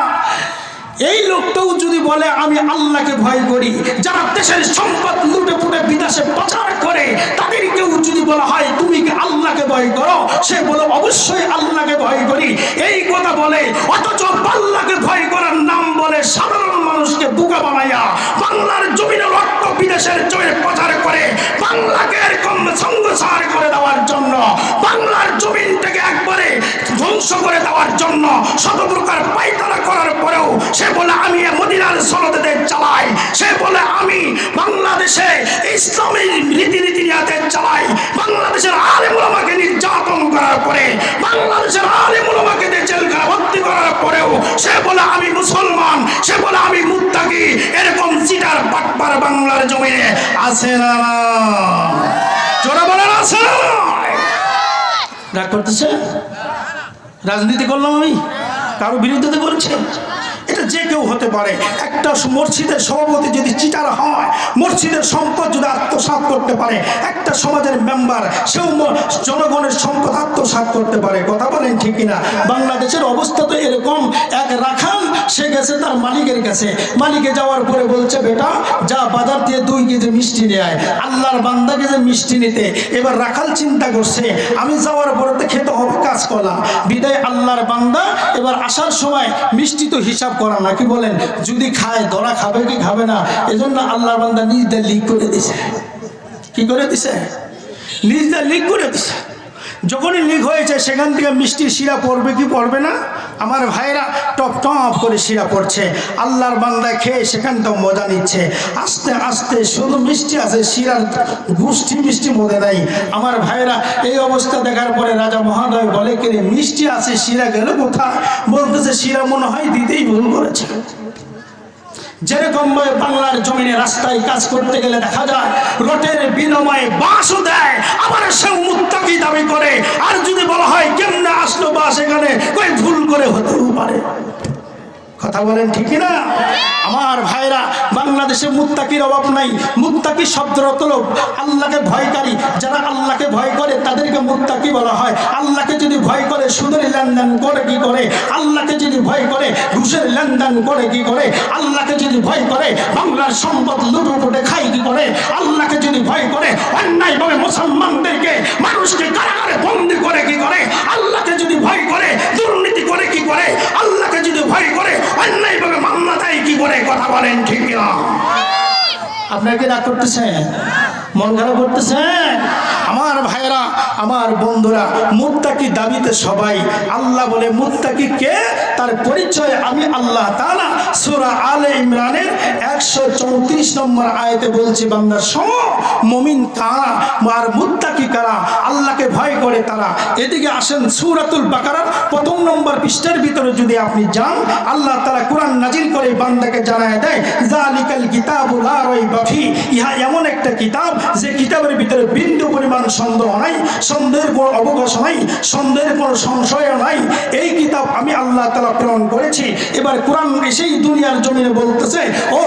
এই লোকটাও যদি বলে আমি আল্লাহকে ভয় করি, যারা দেশের সম্পদ লুটে পুটে বিদেশে পাচার করে তাদেরকেও যদি বলা হয় তুমি কি আল্লাহকে ভয় করো, সে বলে অবশ্যই আল্লাহকে ভয় করি। এই কথা বলে, অথচ আল্লাহকে ভয় করার নাম বলে সাধারণ মানুষকে বোকা বানাইয়া বাংলার জমিনে রক্ত বিদেশের জমিনে পাচার করে বাংলাকে এরকম সংসার করে দেওয়ার জন্য, বাংলার জমিনটাকে একবারে ধ্বংস করে দেওয়ার জন্য শত প্রকার পায়তারা করার পরেও সে বলে আমি মদিনার সনদে চালাই, সে বলে আমি বাংলাদেশে ইসলামী রীতিনীতি নিয়ে চালাই। বাংলাদেশের আলেম ওলামাকে নির্যাতন করার পরে, বাংলাদেশের আলেম ওলামাকে জেলখানায় ভর্তি করার পরেও সে বলে আমি মুসলমান, সে বলে আমি মুত্তাকি। এরকম চিটার বাটপার বাংলার জমিনে আছে না? জোরে বলেন আছে না? রাগ করতেছে? রাজনীতি করলাম আমি, কারো বিরুদ্ধে করছে? এটা যে কেউ হতে পারে। একটা মসজিদের সভাপতি যদি চিটার হয়, মসজিদের সম্পদ যদি আত্মসাৎ করতে পারে, একটা সমাজের মেম্বার সেও জনগণের সম্পদ আত্মসাৎ করতে পারে, কথা বলেন ঠিক কিনা? বাংলাদেশের অবস্থা তো এরকম। এক রাখাল সে গেছে তার মালিকের কাছে, মালিকে যাওয়ার পরে বলছে বেটা যা বাজার দিয়ে 2 কেজি মিষ্টি নিয়ে আয়। আল্লাহর বান্দাকে যে মিষ্টি নিতে, এবার রাখাল চিন্তা করছে আমি যাওয়ার পরে তো খেতে হবে কাজ কলা, বিদায় আল্লাহর বান্দা এবার আসার সময় মিষ্টি তো হিসাব করা না, কি বলেন? যদি খায় ধরা খাবে কি খাবে না, এজন্য আল্লাহর বান্দা নিজদের লিক করে দিছে। কি করে দিছে? নিজদের লিক করে দিছে। যখনই লিক হয়েছে সেখান থেকে মিষ্টি শিরা পড়বে কি পড়বে না? আমার ভাইরা টপ টপ করে শিরা পড়ছে। আল্লাহর বান্দা খেয়ে সেখান তো মজা নিচ্ছে। আস্তে আস্তে শুধু মিষ্টি আছে, শিরার গুষ্টি মিষ্টি মধ্যে নাই। আমার ভাইরা এই অবস্থা দেখার পরে রাজা মহাদয় বলে কে মিষ্টি আছে শিরা গেল কোথায়? বলতেছে শিরা মনে হয় দিতেই ভুল করেছে। যেরকম বাংলার জমিনে রাস্তায় কাজ করতে গেলে দেখা যায় রোটের বিনিময়ে বাঁশও দেয়, আবার সেও মুত্তাকি দাবি করে। আর যদি বলা হয় কেমনে আসলো বাস এখানে, কই ভুল করে হতেও পারে, কথা বলেন ঠিক না? আমার ভাইরা বাংলাদেশে মুত্তাকির অভাব নাই। মুত্তাকি শব্দের অর্থ আল্লাহকে ভয়কারী। যারা আল্লাহকে ভয় করে তাদেরকে মুত্তাকি বলা হয়। আল্লাহকে যদি ভয় করে সুদের লেনদেন করে কি করে, আল্লাহকে যদি ভয় করে ঘুষের লেনদেন করে কি করে, আল্লাহকে যদি ভয় করে বাংলার সম্পদ লুটে খাই কি করে, আল্লাহকে যদি ভয় করে অন্যায়ভাবে মুসলমানদেরকে মানুষকে কারাগারে বন্দী করে কি করে, আল্লাহকে যদি ভয় করে দুর্নীতি করে কি করে, আল্লাহকে যদি ভয় করে অন্যায়ভাবে মামলা দেয় কি করে, কথা বলেন ঠিক না? আপনাকে রাগ করতেছেন, মন খারাপ করতেছেন? আমার ভাইয়েরা আমার বন্ধুরা, মুত্তাকি দাবিতে সবাই। আল্লাহ বলে মুত্তাকি কে, তার পরিচয় আমি আল্লাহ তাআলা সূরা আলে ইমরানের 134 নম্বর আয়াতে বলছি, বান্দা শোনো মুমিন কারা আর মুত্তাকি কারা, আল্লাহকে ভয় করে তারা। এদিকে আসেন সূরাতুল বাকারার 1 নম্বর পৃষ্ঠার ভিতরে যদি আপনি যান, আল্লাহ তাআলা কোরআন নাজিল করে বান্দাকে জানায় দেয়, যালিকাল কিতাবু লা রাইবা ফি, ইহা এমন একটা কিতাব যে কিতাবের ভিতরে বিন্দু পরিমাণ সন্দেহ নাই, সন্দেহের কোনো অবকাশ নাই, সন্দেহের কোনো সংশয় নাই। এই কিতাব আমি আল্লাহ তাআলা প্রেরণ করেছি। এবার কোরআন এসেই দুনিয়ার জমিনে বলতেছে, ও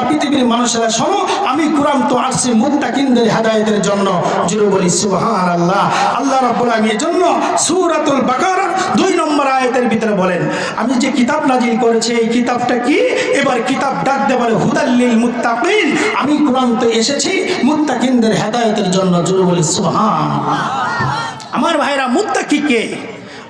পৃথিবীর মানুষেরা শোনো, আমি কোরআন তো আসছি মুত্তাকিনদের হেদায়েতের জন্য। জোরে বলি সুবহানাল্লাহ। আল্লাহ রাব্বুল আলামিন এর জন্য সূরাতুল বাকারার 2 নম্বর আয়াতের ভিতরে বলেন, আমি যে কিতাব নাজিল করেছি এই কিতাবটা কি? এবার কিতাব ডাক দিয়ে বলে হুদাল লিল মুত্তাকিন, আমি কোরআন তো এসেছি মুত্তাকিনদের হেদায়েতের জন্য। জোরে বলি সুবহানাল্লাহ। আমার ভাইরা, মুত্তাকি কে?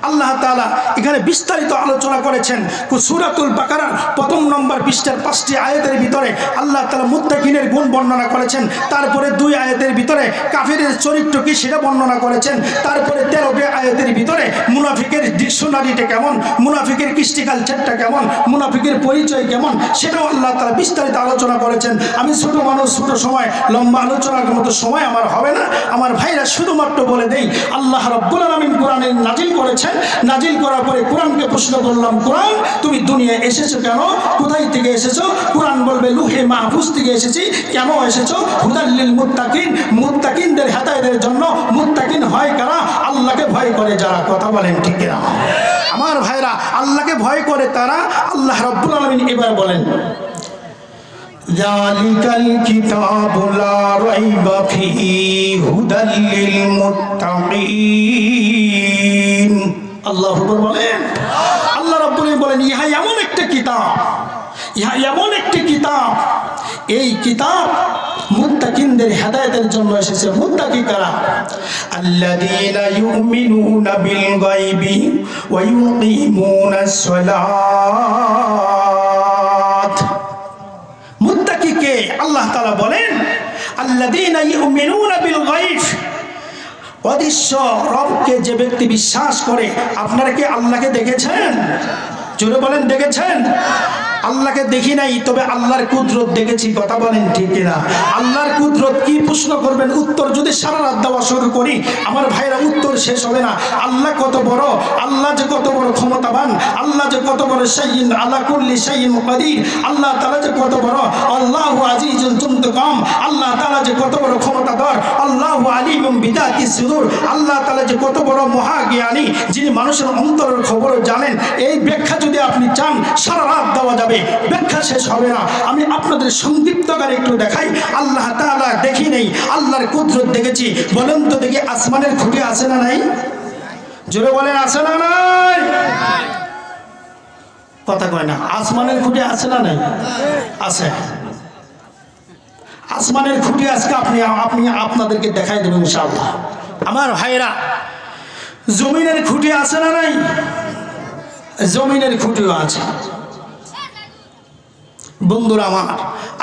আল্লাহ তাআলা এখানে বিস্তারিত আলোচনা করেছেন। সূরাতুল বাকারার 1 নম্বর পৃষ্ঠার 5টি আয়াতের ভিতরে আল্লাহ তাআলা মুত্তাকিনের গুণ বর্ণনা করেছেন। তারপরে 2 আয়াতের ভিতরে কাফিরের চরিত্র কি সেটা বর্ণনা করেছেন। তারপরে 13টি আয়াতের ভিতরে মুনাফিকের ডিকশনারিটা কেমন, মুনাফিকের কৃষ্টি কালচারটা কেমন, মুনাফিকের পরিচয় কেমন, সেটাও আল্লাহ তাআলা বিস্তারিত আলোচনা করেছেন। আমি ছোট মানুষ, ছোট সময় লম্বা আলোচনার মতো সময় আমার হবে না। আমার ভাইরা, শুধুমাত্র বলে দেই, আল্লাহ রাব্বুল আলামিন কোরআনে নাজিল করেছেন। নাজিল করার পরে কোরআনকে প্রশ্ন করলাম, কোরআন তুমি দুনিয়া এসেছো কেন, কোথায় থেকে এসেছো? কোরআন বলবে লৌহে মাহফুজ থেকে এসেছি। কেন এসেছো? হুদাল লিল মুত্তাকিন, মুত্তাকিনদের হেদায়েতের জন্য। মুত্তাকিন হয় কারা? আল্লাহকে ভয় করে যারা। কথা বলেন ঠিক না? আমার ভাইরা, আল্লাহকে ভয় করে তারা। আল্লাহ রাব্বুল আলামিন এবার বলেন, যালিকাল কিতাবু লা রাইবা ফিহি হুদাল লিল মুত্তাকিন। আল্লাহু আকবার বলেন। আল্লাহ রাব্বুল আলামিন বলেন, ইহা এমন একটা কিতাব, ইহা এমন একটি কিতাব, এই কিতাব মুত্তাকিনদের হেদায়েতের জন্য এসেছে। মুত্তাকি কারা? আল্লাযীনা ইউমিনুনা বিল গায়বি ওয়া ইউকিমুনাস সালাত। মুত্তাকি কে? আল্লাহ তাআলা বলেন, আল্লাযীনা ইউমিনুনা বিল গায়ব, অদৃশ্য রবকে যে ব্যক্তি বিশ্বাস করে। আপনারা কি আল্লাহকে দেখেছেন? জোরে বলেন, দেখেছেন? আল্লাহকে দেখি নাই, তবে আল্লাহর কুদরত দেখেছি। কথা বলেন ঠিক কিনা? আল্লাহর কুদরত কি প্রশ্ন করবেন, উত্তর যদি সারা রাত দেওয়া শুরু করি, আমার ভাইরা, উত্তর শেষ হবে না। আল্লাহ কত বড়, আল্লাহ যে কত বড় ক্ষমতাবান, আল্লাহ যে কত বড় শাইইন আলা কুল্লি শাইইন কাদির, আল্লাহ তাআলা যে কত বড়, আল্লাহু আজিজুল ইন্তিকাম, আল্লাহ তাআলা যে কত বড় ক্ষমতাধর, আল্লাহু আলিমুম বিদাতিস সুদূর, আল্লাহ তাআলা যে কত বড় মহাজ্ঞানী, যিনি মানুষের অন্তরের খবর জানেন। এই ব্যাখ্যা যদি আপনি চান, সারা রাত দেওয়া যাবে, ব্যাখ্যা শেষ হবে না। আমি আপনাদের সংক্ষিপ্তকারে একটু দেখাই। আল্লাহ তাআলা দেখি নেই, আল্লাহর কুদরত দেখেছি। বলেন তো দেখি, আসমানের খুঁটি আছে না নাই? জোরে বলেন, আছে না নাই? কথা কয় না। আসমানের খুঁটি আছে না নাই? আছে। আসমানের খুঁটি আজকে আপনাদেরকে দেখাই দেবেন ইনশাআল্লাহ। আমার ভাইরা, জমিনের খুঁটি আছে না নাই? জমিনের খুঁটিও আছে। বন্ধুরা আমার,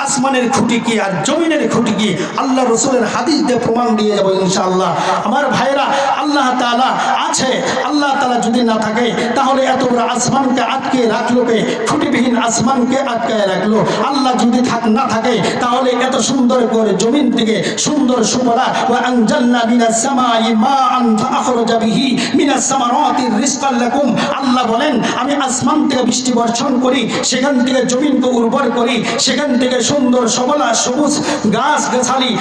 আসমানের খুঁটি কি আর জমিনের খুঁটি কি, আল্লাহ রাসূলের হাদিস দিয়ে প্রমাণ দিয়ে যাব ইনশাআল্লাহ। আমার ভাইরা, আল্লাহ তাআলা আছে। আল্লাহ তাআলা যদি না থাকে, তাহলে এত বড় আসমানকে আটকে রাখলো কে? খুঁটিবিহীন আসমানকে আটকায় রাখলো। আল্লাহ যদি না থাকে, তাহলে এত সুন্দর করে জমিন থেকে সুন্দর সুবলা, ওয়া আনজালনা মিনাস সামাই মাআন ফাআখরাজা বিহি মিনাস সামারাতি রিজকাল লাকুম। আল্লাহ বলেন, আমি আসমান থেকে বৃষ্টি বর্ষণ করি, সেখান থেকে জমিনকে উর্বর করি, সেখান থেকে সুন্দর সবলা সবুজ গাছ গাছালি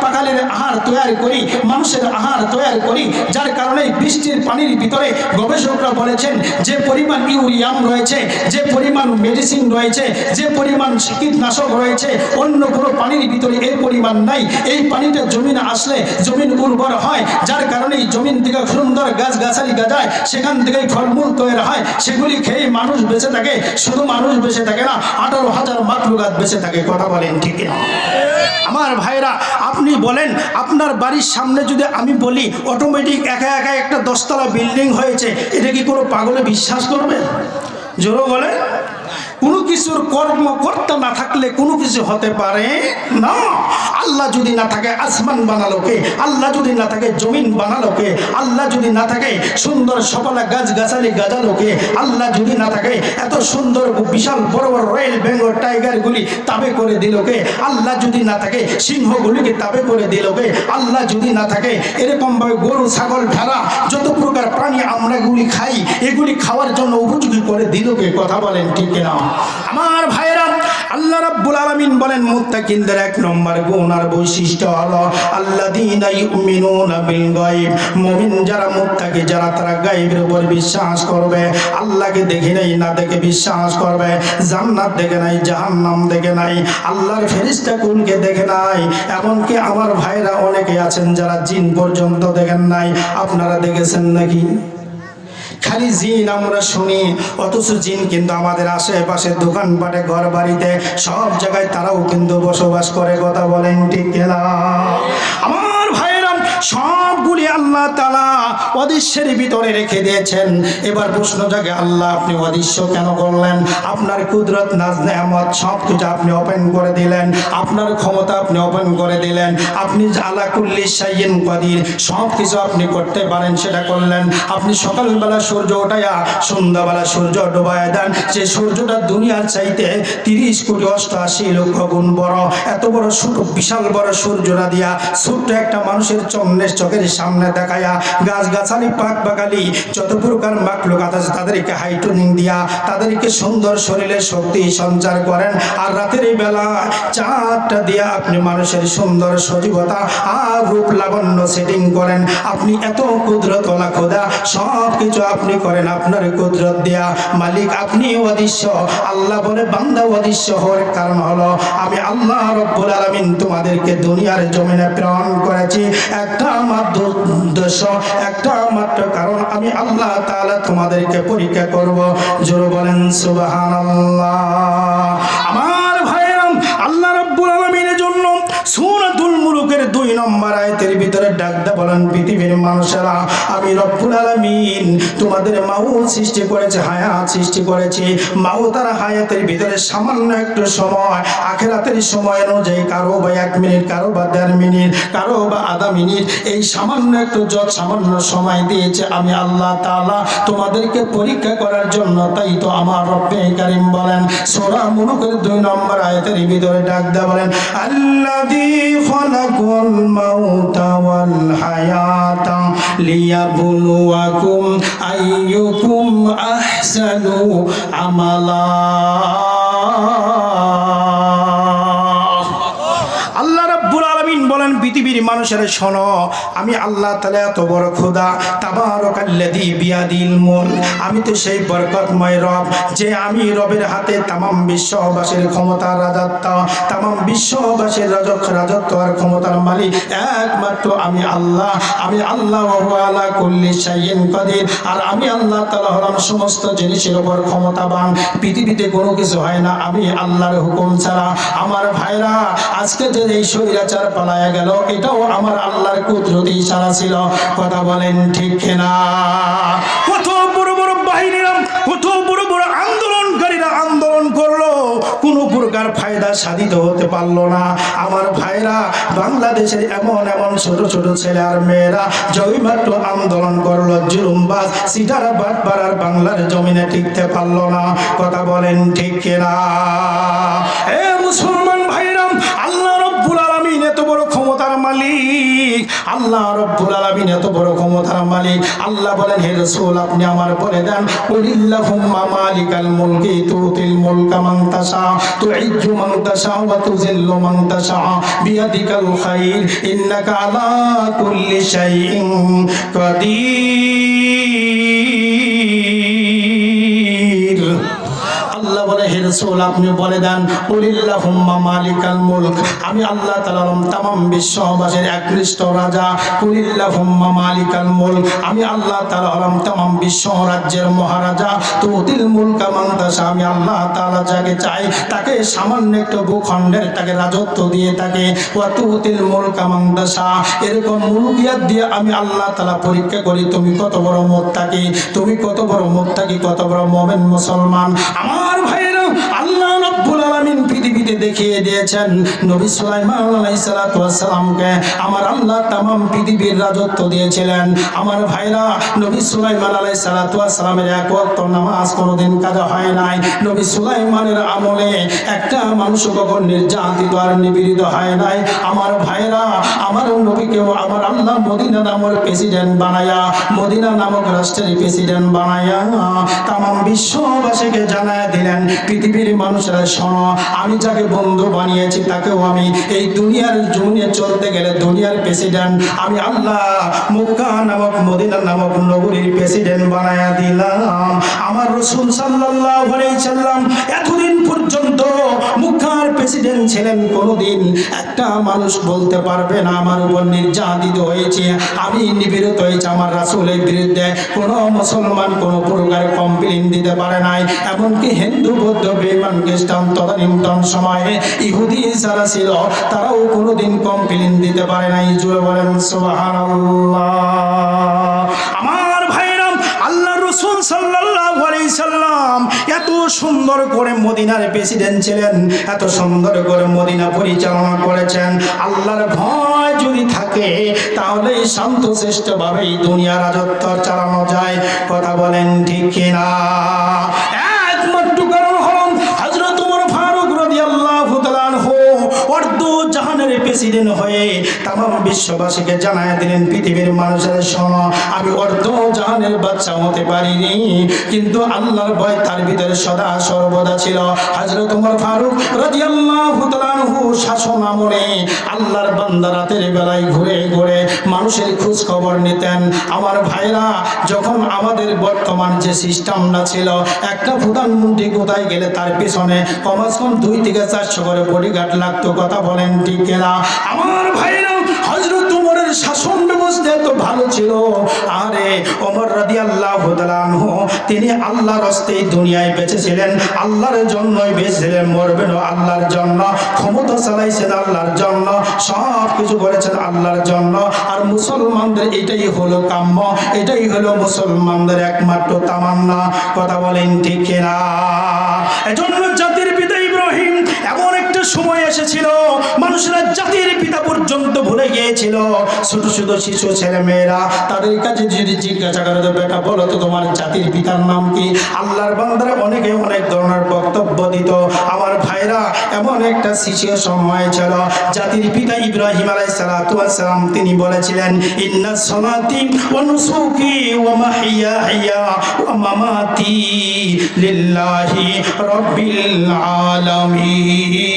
পাকালের আহার তৈরি করি, মানুষের আহার তৈরি করি। যার কারণে বৃষ্টির পানির ভিতরে গবেষকরা বলেছেন, যে পরিমাণ ইউরিয়াম রয়েছে, যে পরিমাণ মেডিসিন রয়েছে, যে পরিমাণ কীটনাশক রয়েছে, অন্য কোনো পানির ভিতরে এই পরিমাণ নাই। এই পানিটা জমিনে আসলে জমিন উর্বর হয়, যার কারণে জমিন থেকে সুন্দর গাছ গাছালি গাজায়, সেখান থেকে ফলমূল তৈরি হয়, সেগুলি খেয়ে মানুষ বেঁচে থাকে। শুধু মানুষ বেঁচে থাকে না, 18,000 মাখলুকাত বেঁচে থাকে। কথা বলেন ঠিক না? আমার ভাইরা, আপনি বলেন, আপনার বাড়ির সামনে যদি আমি বলি অটোমেটিক একা একা একটা 10তলা বিল্ডিং হয়েছে, এটা কি কোনো পাগলে বিশ্বাস করবে? জোরে বলে। কোনো কিছুর কর্মকর্তা না থাকলে কোনো কিছু হতে পারে না। আল্লাহ যদি না থাকে আসমান বানালো কে? আল্লাহ যদি না থাকে জমিন বানালো কে? আল্লাহ যদি না থাকে সুন্দর সফলা গাছগাছালি গাজালো কে? আল্লাহ যদি না থাকে এত সুন্দর বিশাল বড় বড় রয়্যাল বেঙ্গল টাইগারগুলি তাবে করে দিল কে? আল্লাহ যদি না থাকে সিংহগুলিকে তাবে করে দিল কে? আল্লাহ যদি না থাকে এরকমভাবে গরু ছাগল ভেড়া যত প্রকার প্রাণী আমরা গুলি খাই এগুলি খাওয়ার জন্য উপযোগী করে দিল কে? কথা বলেন ঠিক না? আমার ভাইরা, আল্লাহ রাব্বুল আলামিন বলেন মুত্তাকিনদের এক নম্বর গুণ আর বৈশিষ্ট্য হলো আল্লাযীনা ইউমিনুনা বিল গায়ব। মুমিন যারা, মুত্তাকি যারা, তারা গায়বের উপর বিশ্বাস করবে। আল্লাহকে দেখে নাই না দেখে বিশ্বাস করবে। জান্নাত দেখে নাই, জাহান্নাম দেখে নাই, আল্লাহর ফেরেশতা কুলকে দেখে নাই। এমনকি আমার ভাইরা অনেকে আছেন যারা জিন পর্যন্ত দেখেন নাই। আপনারা দেখেছেন নাকি? খালি জিন আমরা শুনি, অথচ জিন কিন্তু আমাদের আশেপাশে দোকানপাটে ঘর বাড়িতে সব জায়গায় তারাও কিন্তু বসবাস করে। কথা বলেন ঠিক না? আমার ভাইরা, সবগুলি আল্লাহ তাআলা অদৃশ্যের ভিতরে রেখে দিয়েছেন। এবার প্রশ্ন জাগে, আল্লাহ আপনি অদৃশ্য কেন করলেন? আপনার কুদরত নাজ নেয়ামত সব কিছু আপনি ওপেন করে দিলেন, আপনার ক্ষমতা আপনি ওপেন করে দিলেন। আপনি আলা কুল্লি শাইইন কাদির, সব কিছু আপনি করতে পারেন, সেটা করলেন। আপনি সকালবেলা সূর্য ওঠায়া সন্ধ্যাবেলা সূর্য ডোবায় দেন, যে সূর্যটা দুনিয়ার চাইতে 30 কোটি 88 লক্ষ গুণ বড়। এত বড় বিশাল বড় সূর্যটা দিয়া ছোট্ট একটা মানুষের চোখের সামনে দেখায়া গাছগাছালি পাক বাগালি যত প্রকার মাখলুক আছে তাদেরকে হাইটনিং দিয়া তাদেরকে সুন্দর শরীরে শক্তি সঞ্চার করেন। আর রাতের বেলা চাঁদটা দিয়া আপনি মানুষের সুন্দর সজীবতা আর রূপ লাবণ্য সেটিং করেন। আপনি এত কুদরতওয়ালা খোদা, সব কিছু আপনি করেন আপনার কুদরত দিয়া। মালিক আপনি অদৃশ্য। আল্লাহ বলে বান্দা অদৃশ্য হওয়ার কারণ হলো আমি আল্লাহ রব্বুল আলামিন তোমাদেরকে দুনিয়ার জমিনে প্রেরণ করেছি একটা মাত্র উদ্দেশ্য, একটা মাত্র কারণ, আমি আল্লাহ তাআলা তোমাদেরকে পরীক্ষা করব। জোরে বলেন সুবহানাল্লাহ। আমার ভাইরা, আল্লাহ রাব্বুল আলামিনের জন্য সূরাতুল মুলুকের 2 নম্বর আয়াতের ভিতরে ডাকতে বলেন, পৃথিবীর মানুষেরা আমি রব্বুল আলামিন তোমাদের মাউত সৃষ্টি করেছি, হায়াত সৃষ্টি করেছি। মাউত আর হায়াতের ভিতরে সামান্য একটু সময়, আখিরাতের সময় অনুযায়ী কারো বা 1 মিনিট, কারো বা 1.5 মিনিট, কারো বা আধা মিনিট, এই সামান্য একটু সামান্য সময় দিয়েছে আমি আল্লাহ তাআলা তোমাদেরকে পরীক্ষা করার জন্য। তাই তো আমার রব্বে কারীম বলেন সূরা মুলুকের 2 নম্বর আয়াতের ভিতরে ডাকতে বলেন, আল্লাযী খালাকাল মাউতা ওয়াল হায়াতা লিয়াবলুয়াকুম আইয়ুকুম আহসানু আমালা। আল্লাহ রাব্বুল আলামিন বলেন, পৃথিবীর মানুষেরা শোনো, আমি আল্লাহ তাআলা এত বড় খোদা, তাবারাকাল্লাযী বিয়াদিল মুলক। আমি তো সেই বরকতময় রব, যে আমি রবের হাতে तमाम বিশ্ববাসীর ক্ষমতা, রাজত্ব, तमाम বিশ্ববাসীর রাজত্ব আর ক্ষমতার মালিক একমাত্র আমি আল্লাহ। আমি আল্লাহ ওয়া হুয়া আলা কুল্লি শাইইন কাদির। আর আমি আল্লাহ তাআলা হলাম সমস্ত জিনিসের উপর ক্ষমতাবান। পৃথিবীতে কোনো কিছু হয় না আমি আল্লাহর হুকুম ছাড়া। আমার ভাইরা, আজকে যে এই স্বৈরাচার পালায়া গেল, এটাও আমার আল্লাহর কুদরতি ইশারা ছিল। কথা বলেন ঠিক কিনা? কত বড় বড় বাহিনীরা, কত বড় বড় আন্দোলনকারীরা আন্দোলন করলো, কোনো প্রকার ফায়দা সাধিত হতে পারলো না। আমার ভাইরা, বাংলাদেশের এমন এমন ছোট ছোট ছেলে আর মেয়েরা জয়মাত্র আন্দোলন করলো, জুলুমবাজ সিটারা বাটপার আর বাংলার জমিনে টিকতে পারলো না। কথা বলেন ঠিক কিনা? এ মুসলমান ভাইরা, আল্লাহ রব্বুল আলামিন এত বড় ক্ষমতার মালিক, আল্লাহ রব্বুল আলামিন এত বড় ক্ষমতার মালিক। আল্লাহ বলেন, হে রাসূল আপনি আমার বলে দেন, কুলিল্লাহুম্মা মালিকাল মুলকি তুতিল মুলকা মান তাশা তুইজ্জু মান তাশা ওয়া তুযিল্লু মান তাশা বিয়াদিকাল খায়র ইন্নাকা আলা কুল্লি শাইইন কাদির। আল্লাহ বলে, হে রাসূল আপনি বলে দেন, কুলিল্লাহুম্মা মালিকাল মুলক, আমি আল্লাহ তাআলা तमाम বিশ্ববাসীর একনিষ্ঠ রাজা। কুলিল্লাহুম্মা মালিকাল মুলক, আমি আল্লাহ তাআলা হলাম तमाम বিশ্ব রাজ্যের মহারাজা। তুতিল মুলকা মান তাশা, আমি আল্লাহ তাআলা যাকে চাই তাকে সামান্য একটু ভূখণ্ডের তাকে রাজত্ব দিয়ে থাকে। ওয়া তুতিল মুলকা মান তাশা, এরকম মুলকিয়াত দিয়ে আমি আল্লাহ তাআলা পরীক্ষা করি তুমি কত বড় মুত্তাকি, তুমি কত বড় মুত্তাকি, কত বড় মুমিন মুসলমান। আমার ভাইরা, পৃথিবীতে দেখিয়ে দিয়েছেন নবী সুলাইমান আলাইহিস সালাতু ওয়াস সালামকে আমার আল্লাহ तमाम পৃথিবীর রাজত্ব দিয়েছিলেন। আমার ভাইরা, নবী সুলাইমান আলাইহিস সালাতু ওয়াস সালামের এক ওয়াক্ত নামাজ কোনোদিন কাজা হয় নাই। নবী সুলাইমানের আমলে একটা মানুষ কখন নির্যাতিত আর নিপীড়িত হয় নাই। আমার ভাইরা, আমার নবীকেও আমার আল্লাহ মদিনা নামক প্রেসিডেন্ট বানায়া, মদিনা নামক রাষ্ট্রের প্রেসিডেন্ট বানায়া तमाम বিশ্ববাসীকে জানায় দিলেন, পৃথিবীর মানুষেরা শোনো, আমি যাকে বন্ধু বানিয়েছি তাকেও আমি এই দুনিয়ার জমিনে চলতে গেলে দুনিয়ার প্রেসিডেন্ট আমি আল্লাহ মক্কা নামক মদিনা নামক নগরীর প্রেসিডেন্ট বানায়া দিলাম। আমার রাসূল সাল্লাল্লাহু আলাইহি সাল্লাম এতদিন পর্যন্ত মক্কার প্রেসিডেন্ট ছিলেন, কোনোদিন একটা মানুষ বলতে পারবে না আমার উপর নির্যাতিত হয়েছে, আমি নিপীড়িত হয়েছে। আমার রাসূলের বিরুদ্ধে কোনো মুসলমান কোনো প্রকার কমপ্লেইন দিতে পারে নাই। এমনকি হিন্দু বৌদ্ধ বেঈমান খ্রিস্টান তদানীন্তন সময়ে ইহুদি যারা ছিল তারাও কোনোদিন কমপ্লেইন দিতে পারে নাই। জোরে বলেন সুবহানাল্লাহ। আমার ভাইরা, আল্লাহ রাসূল সাল্লাল্লাহু আলাইহি সাল্লাম এত সুন্দর করে মদিনার প্রেসিডেন্ট ছিলেন, এত সুন্দর করে মদিনা পরিচালনা করেছেন। আল্লাহর ভয় যদি থাকে তাহলে শান্তশিষ্ট ভাবে দুনিয়ার রাজত্ব চালানো যায়। কথা বলেন ঠিক কিনা? একমাত্র কারণ হলো হযরত ওমর ফারুক রাদিয়াল্লাহু তাআলা আনহু অর্ধ জাহানের প্রেসিডেন্ট হয়ে तमाम বিশ্ববাসীকে জানায় দিলেন, পৃথিবীর মানুষের শোনো, আমি অর্ধ জাহানের বাদশা হতে পারিনি, কিন্তু আল্লাহর ভয় তার ভিতরে সদা সর্বদা ছিল। হযরত ওমর ফারুক রাদিয়াল্লাহু তাআলা আনহু শাসন আমলে আল্লাহর বান্দা রাতের বেলায় ঘুরে ঘুরে মানুষের খোঁজ খবর নিতেন। আমার ভাইরা, যখন আমাদের বর্তমান যে সিস্টেমটা ছিল, একটা প্রধানমন্ত্রী কোথায় গেলে তার পিছনে কমসে কম 2 থেকে 400 করে বডিগার্ড লাগতো। কথা বলেন ঠিক কিনা? আমার ভাইরা, হযরত ওমরের শাসন ব্যবস্থা এত ভালো ছিল। আরে ওমর রাদিয়াল্লাহু তাআলা আনহু তিনি আল্লাহর রাস্তায় দুনিয়ায় বেঁচে ছিলেন, আল্লাহর জন্যই বেঁচেছিলেন, মরবেন আল্লাহর জন্য, ক্ষমতা চালাইছেন আল্লাহর জন্য, সব কিছু করেছেন আল্লাহর জন্য। আর মুসলমানদের এটাই হলো কাম্য, এটাই হলো মুসলমানদের একমাত্র তামান্না। কথা বলেন ঠিক কিনা? এজন্য জাতির পিতা ইব্রাহিম এমন একটা সময় এসেছিল মানুষেরা জাতির পিতা পর্যন্ত ভুলে গিয়েছিল। ছোট ছোট শিশু ছেলে মেয়েরা তাদের কাছে যদি জিজ্ঞাসা করে, বেটা বলো তো তোমার জাতির পিতার নাম কি? আল্লাহর বান্দারা অনেকে অনেক ধরনের বক্তব্য দিত। আমার ভাইরা, এমন একটা সিচুয়েশন হয়েছিল, জাতির পিতা ইব্রাহিম আলাইহিস সালাতু ওয়াস সালাম তিনি বলেছিলেন, ইন্না সলাতি ওয়া নুসুকি ওয়া মাহইয়ায়া ওয়া মামাতি লিল্লাহি রাব্বিল আলামিন।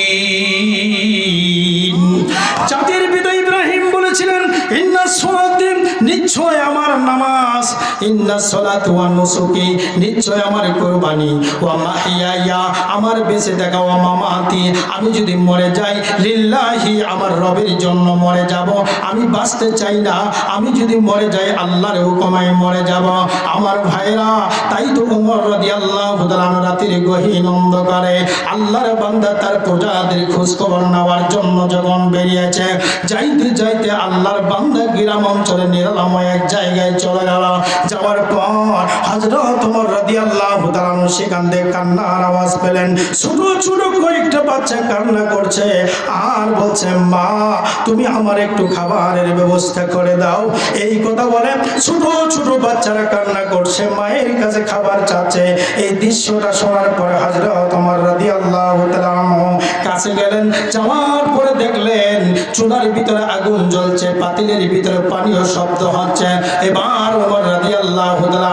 জাতির পিতা ইব্রাহিম বলেছিলেন, ইন্না সলাতি, নিশ্চয় আমার নামাজ, ইন্না সলাতু ওয়া নুসুকি, নিশ্চয় আমার কুরবানি, ওয়া মাহইয়ায়া, আমার বেঁচে থাকা, ওয়া মামাতি, আমি যদি মরে যাই, লিল্লাহি, আমার রবের জন্য মরে যাব, আমি বাঁচতে চাই না, আমি যদি মরে যাই আল্লাহর হুকুমে মরে যাব। আমার ভাইরা, তাই তো ওমর রাদিয়াল্লাহু তাআলা রাতের গহীন অন্ধকারে আল্লাহর বান্দা তার প্রজাদের খোঁজ খবর নেওয়ার জন্য যখন বেরিয়েছে, যাইতে যাইতে আল্লাহর বান্দা গ্রাম অঞ্চলে নিরালাম এক জায়গায় চলে গেল। যাওয়ার পর হযরত ওমর রাদিয়াল্লাহু তাআলা সেখান থেকে কান্নার আওয়াজ পেলেন। ছোট ছোট কয়েকটা বাচ্চা কান্না করছে আর বলছে, মা তুমি আমার একটু খাবারের ব্যবস্থা করে দাও। এই কথা বলে ছোট ছোট বাচ্চারা কান্না করছে, মায়ের কাছে খাবার চাচ্ছে। এই দৃশ্যটা শোনার পরে হযরত ওমর রাদিয়াল্লাহু তাআলা কাছে গেলেন। যাওয়ার পরে দেখলেন চুলার ভিতরে আগুন জ্বলছে, পাতিলের ভিতরে পানিও শব্দ হচ্ছে। এবার ওমর রাদিয়াল্লাহু তাআলা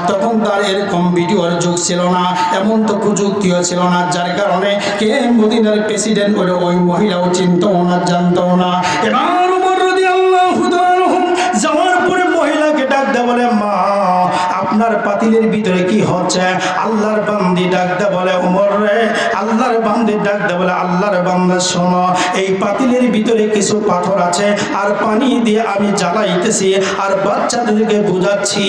তখন তার এরকম ভিডিওর যুগ ছিল না, এমন তো প্রযুক্তিও ছিল না, যার কারণে কে মদিনার প্রেসিডেন্ট বলে ওই মহিলাও চিনতো না, জানতো না। এবার ওমর রাদিয়াল্লাহু তাআলা যাওয়ার পরে মহিলাকে ডাক দেয়, বলে মা আপনার পাতিলের ভিতরে কি হচ্ছে? আল্লাহর বান্দি ডাক দেয়, বলে ওমর রে, আল্লাহর বান্দি ডাক দেয়, বলে আল্লাহর বান্দা শোনো, এই পাতিলের ভিতরে কিছু পাথর আছে আর পানি দিয়ে আমি জ্বালাইতেছি আর বাচ্চাদেরকে বুঝাচ্ছি,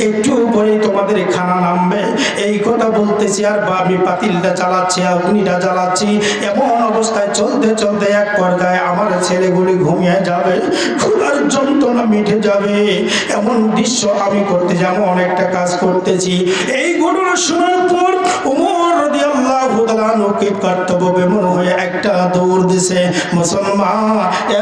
একটু পরে তোমাদের খানা নামবে। এই কথা বলতেছি আর আমি পাতিলটা চালাচ্ছি, অগ্নিটা জ্বালাচ্ছি। এমন অবস্থায় চলতে চলতে এক পর্যায়ে আমার ছেলেগুলি ঘুমিয়ে যাবে, ক্ষুধার যন্ত্রণা মিটে যাবে। এমন দৃশ্য আমি করতে যাবো, অনেকটা কাজ করতেছি। এই ঘটনা শোনার পর ওমর রাদিয়াল্লাহু তাআলা আনহুকে কর্তব্য বিমূঢ় হয়ে একটা দৌড় দিছে। মুসলমান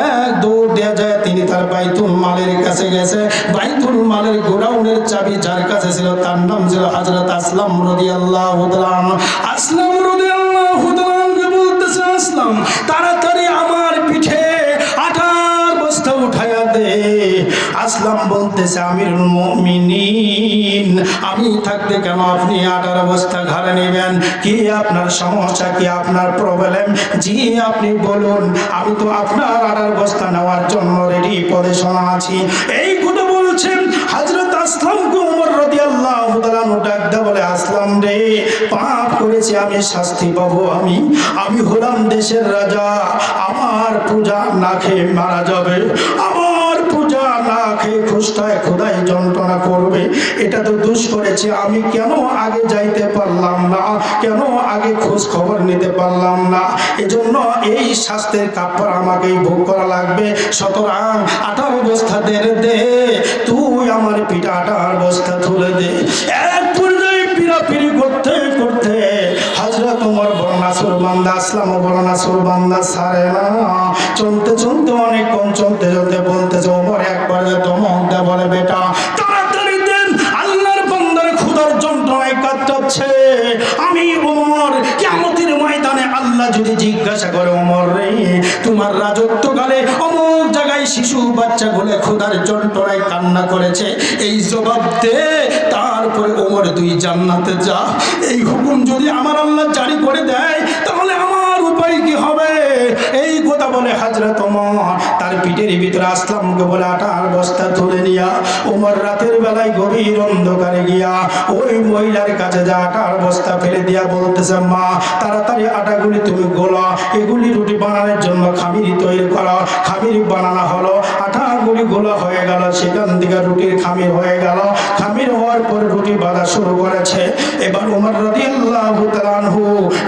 এক দৌড় দেয়া যায়, তিনি তার বাইতুল মালের কাছে গেছে। বাইতুল মালের গোডাউনের চাবি যার কাছে ছিল তার নাম ছিল হযরত আসলাম রাদিয়াল্লাহু তাআলা আনহু। আসলাম রাদিয়াল্লাহু তাআলা আনহু বলতেছে, আসলাম তাড়াতাড়ি আমার পিঠে আটার বস্তা উঠায়া দে। আসলাম বলতেছে, আমিরুল মুমিনিন, আমি থাকতে কেন আপনি আটার বস্তা ঘাড়ে নেবেন? কি আপনার সমস্যা, কি আপনার প্রবলেম? জি আপনি বলুন, আমি তো আপনার আটার বস্তা নেওয়ার জন্য রেডি পজিশনে আছি। এই কথা বলছেন হযরত আসলামকে ওমর রাদিয়াল্লাহু তাআলা ডাক দেয়া বলে, আসলাম রে, পাপ করেছি আমি, শাস্তি পাবো আমি হলাম দেশের রাজা, আমার পূজা না খেয়ে মারা যাবে, আমার পূজা না খেয়ে খুশটায় খোদাই যন্ত্রণা করবে। এটা তো দোষ করেছি আমি, কেন আগে যাইতে পারলাম না, কেন আগে খোঁজ খবর নিতে পারলাম না? এজন্য এই শাস্তির কাপড় আমাকেই ভোগ করা লাগবে। সুতরাং আটার বস্তা দে, তুই আমার পিঠা আটার বস্তা তুলে দে। এক পর্যায়ে পিড়াপিড়ি করতে করতে হযরত ওমর বর্ণনা সুরবান্দা, আসলাম বর্ণনা সুরবান্দা ছাড়ে না। চলতে চলতে অনেকক্ষণ চলতে চলতে বলতেছে, ওমর একবার ধমক দেয়া বলে, বেটা তাড়াতাড়ি দেন, আল্লাহর বান্দার ক্ষুধার যন্ত্রণায় কাতরাচ্ছে। আমি ওমর কিয়ামতের ময়দানে আল্লাহ যদি জিজ্ঞাসা করে, ওমর রে তোমার রাজত্বকালে অমুক জায়গায় শিশু বাচ্চাগুলো ক্ষুধার যন্ত্রণায় কান্না করেছে, এই জবাব দে, তারপরে ওমর তুই জান্নাতে যা। এই হুকুম যদি আমার আল্লাহ জারি করে দেয় তাহলে আমার উপায় কি হবে? এই কথা বলে হযরত ওমর তার পিঠের ভিতরে আসলামকে বলে আটার বস্তা তুলে নিয়া ওমর রাতের বেলায় গভীর অন্ধকারে গিয়া ওই মহিলার কাছে যা আটার বস্তা ফেলে দিয়া বলতেছে, মা তাড়াতাড়ি আটাগুলি তুমি গোলা, এগুলি রুটি বানানোর জন্য খামির তৈরি করো। খামির বানানো হলো, আটাগুলি গোলা হয়ে গেল, সেখান থেকে রুটির খামির হয়ে গেল। খামির হওয়ার পর রুটি বাঁধা শুরু করেছে। এবার ওমর রাদিয়াল্লাহু তাআলা আনহু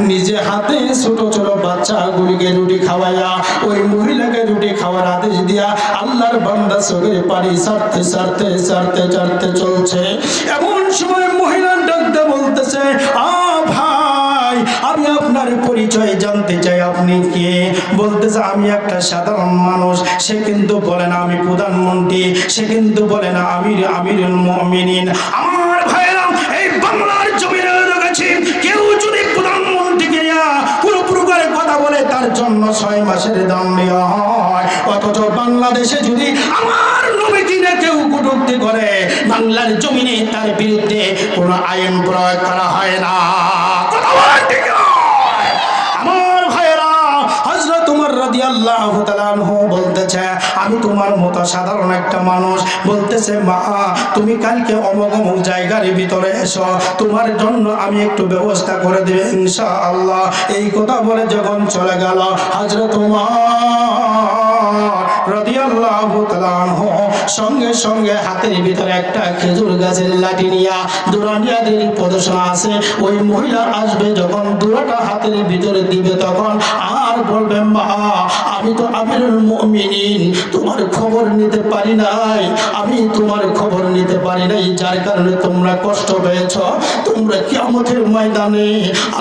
নিজে হাতে ছোট ছোট বাচ্চাগুলিকে রুটি খাওয়াইয়া ওই মহিলাকে রুটি খাওয়ার আদেশ দিয়া আল্লাহর বান্দা চোখের পানি ছাড়তে ছাড়তে ছাড়তে ছাড়তে চলছে। এমন সময় মহিলা ডাকতে বলতেছে, ভাই আমি আপনার পরিচয় জানতে চাই, আপনি কে? বলতেছে, আমি একটা সাধারণ মানুষ। সে কিন্তু বলে না আমি প্রধানমন্ত্রী, সে কিন্তু বলে না আমিরুল মুমিনিন। আমার ভাইরা এই বাংলার জমিনে রয়েছে, কেউ যদি প্রধানমন্ত্রীকে পুরো প্রকারে কথা বলে তার জন্য 6 মাসের দণ্ড হয়। অথচ বাংলাদেশে যদি আমার নবীকে কেউ কটূক্তি করে বাংলার জমিনে তার বিরুদ্ধে কোনো আইন প্রয়োগ করা হয় না। কথা বলেন ঠিক না? আমার ভাইরা হযরত ওমর রাদিয়াল্লাহু তাআলা আনহু বলতেছে, আমি তোমার মতো সাধারণ একটা মানুষ। বলতেছে, মা তুমি কালকে অমুক অমুক জায়গার ভিতরে এসো, তোমার জন্য আমি একটু ব্যবস্থা করে দেব ইনশাআল্লাহ। এই কথা বলে যখন চলে গেল হযরত ওমর রাদিয়াল্লাহু তাআলা আনহু সঙ্গে সঙ্গে হাতের ভিতরে একটা খেজুর গাছের লাঠি নিয়া দুরানিয়াদের প্রদর্শন আছে। ওই মহিলা আসবে যখন দুরাটা হাতের ভিতরে দিবে তখন আর বলবে, মা আমি তো আমিরুল মুমিনিন, তোমার খবর নিতে পারি নাই, আমি তোমার খবর নিতে পারি নাই, যার কারণে তোমরা কষ্ট পেয়েছ। তোমরা কিয়ামতের ময়দানে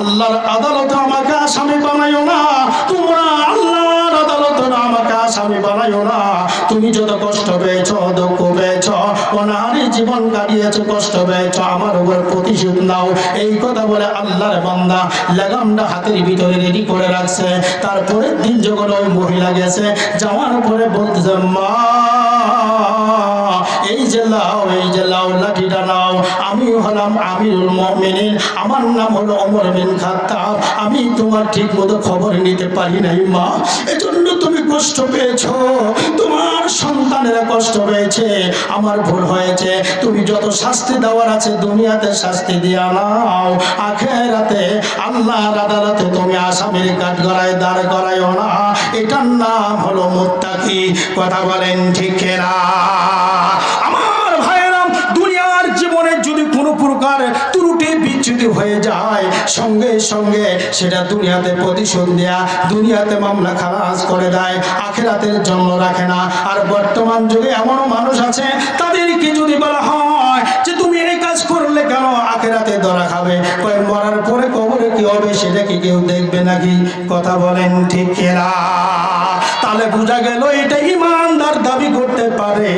আল্লাহর আদালতে আমাকে আসামি বানাইও না, তোমরা আল্লাহর আদালতে আমাকে আসামি বানাইও না। তুমি যত কষ্ট পেয়েছ, দুঃখ পেয়েছ, অনাহারে জীবন কাটিয়েছ, কষ্ট পেয়েছ, আমার উপর প্রতিশোধ নাও। এই কথা বলে আল্লাহর বান্দা লাগামটা হাতের ভিতরে রেডি করে রাখছে। তারপরের দিন যখন ওই মহিলা গেছে, যাওয়ার পরে বলতেছে, মা এই যে লাও লাঠিটা নাও, আমি হলাম আমিরুল মুমিনিন, আমার নাম হলো ওমর বিন খাত্তাব, আমি তোমার ঠিক মতো খবর নিতে পারি নাই মা, এজন্য তুমি কষ্ট পেয়েছো, তোমার সন্তানেরা কষ্ট পেয়েছে, আমার ভুল হয়েছে। তুমি যত শাস্তি দেওয়ার আছে দুনিয়াতে শাস্তি দিয়া নাও, আখিরাতে আল্লাহর আদালতে তুমি আসামির কাঠগড়ায় দাঁড় করাইও না। এটার নাম হলো মুত্তাকি। কথা বলেন ঠিক না? আমার ভাইয়েরা, দুনিয়ার জীবনে যদি কোনো প্রকার ত্রুটি বিচ্যুতি হয়ে যায়, সঙ্গে সঙ্গে সেটা দুনিয়াতে প্রতিশোধ দেয়া, দুনিয়াতে মামলা খালাস করে দেয়, আখিরাতের জন্য রাখে না। আর বর্তমান যুগে এমনও মানুষ আছে, তাদেরকে যদি বলা হয় যে তুমি এই কাজ করলে কেন, আখিরাতে ধরা খাবে। কয় মরার পরে কবরে কি হবে সেটা কি কেউ দেখবে নাকি? কথা বলেন ঠিক কিনা? তাহলে বোঝা গেল এটা ইমানদার দাবি করতে পারে,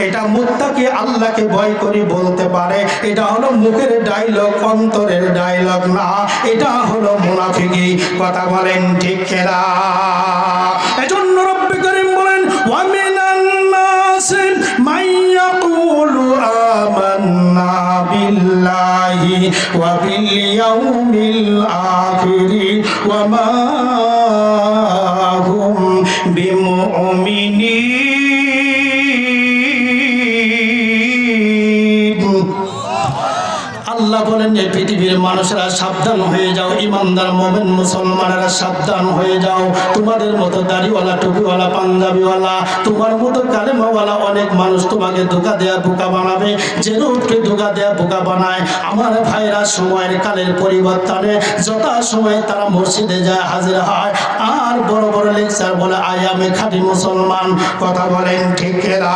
এটা মুত্তাকি আল্লাহকে ভয় করে বলতে পারে। এটা হলো মুখের ডায়লগ, অন্তরের ডায়লগ না, এটা হলো মুনাফিকি। কথা বলেন ঠিক কিনা? এজন্য রব্বুল কারীম বলেন ওয়া মিনান নাসি মান ইয়াকুলু আমান্না বিল্লাহি ওয়া বিল ইয়াউমিল আখিরি ওয়া মা হুম বিমুমিনিন। আল্লাহ বলেন যে পৃথিবীর মানুষেরা সাবধান হয়ে যাও, ইমানদার মুমিন মুসলমানেরা সাবধান হয়ে যাও। তোমাদের মতো দাড়িওয়ালা, টুপিওয়ালা, পাঞ্জাবিওয়ালা, তোমার মতো কালেমাওয়ালা অনেক মানুষ তোমাকে ধোঁকা দেয়া বোকা বানাবে। যে রূপকে ধোঁকা দেয়া বোকা বানায়, আমার ভাইরা সময়ের কালের পরিবর্তনে যথা সময় তারা মসজিদে যায় হাজির হয় আর বড় বড় লেকচার বলে আই আমি খাঁটি মুসলমান। কথা বলেন ঠিক না?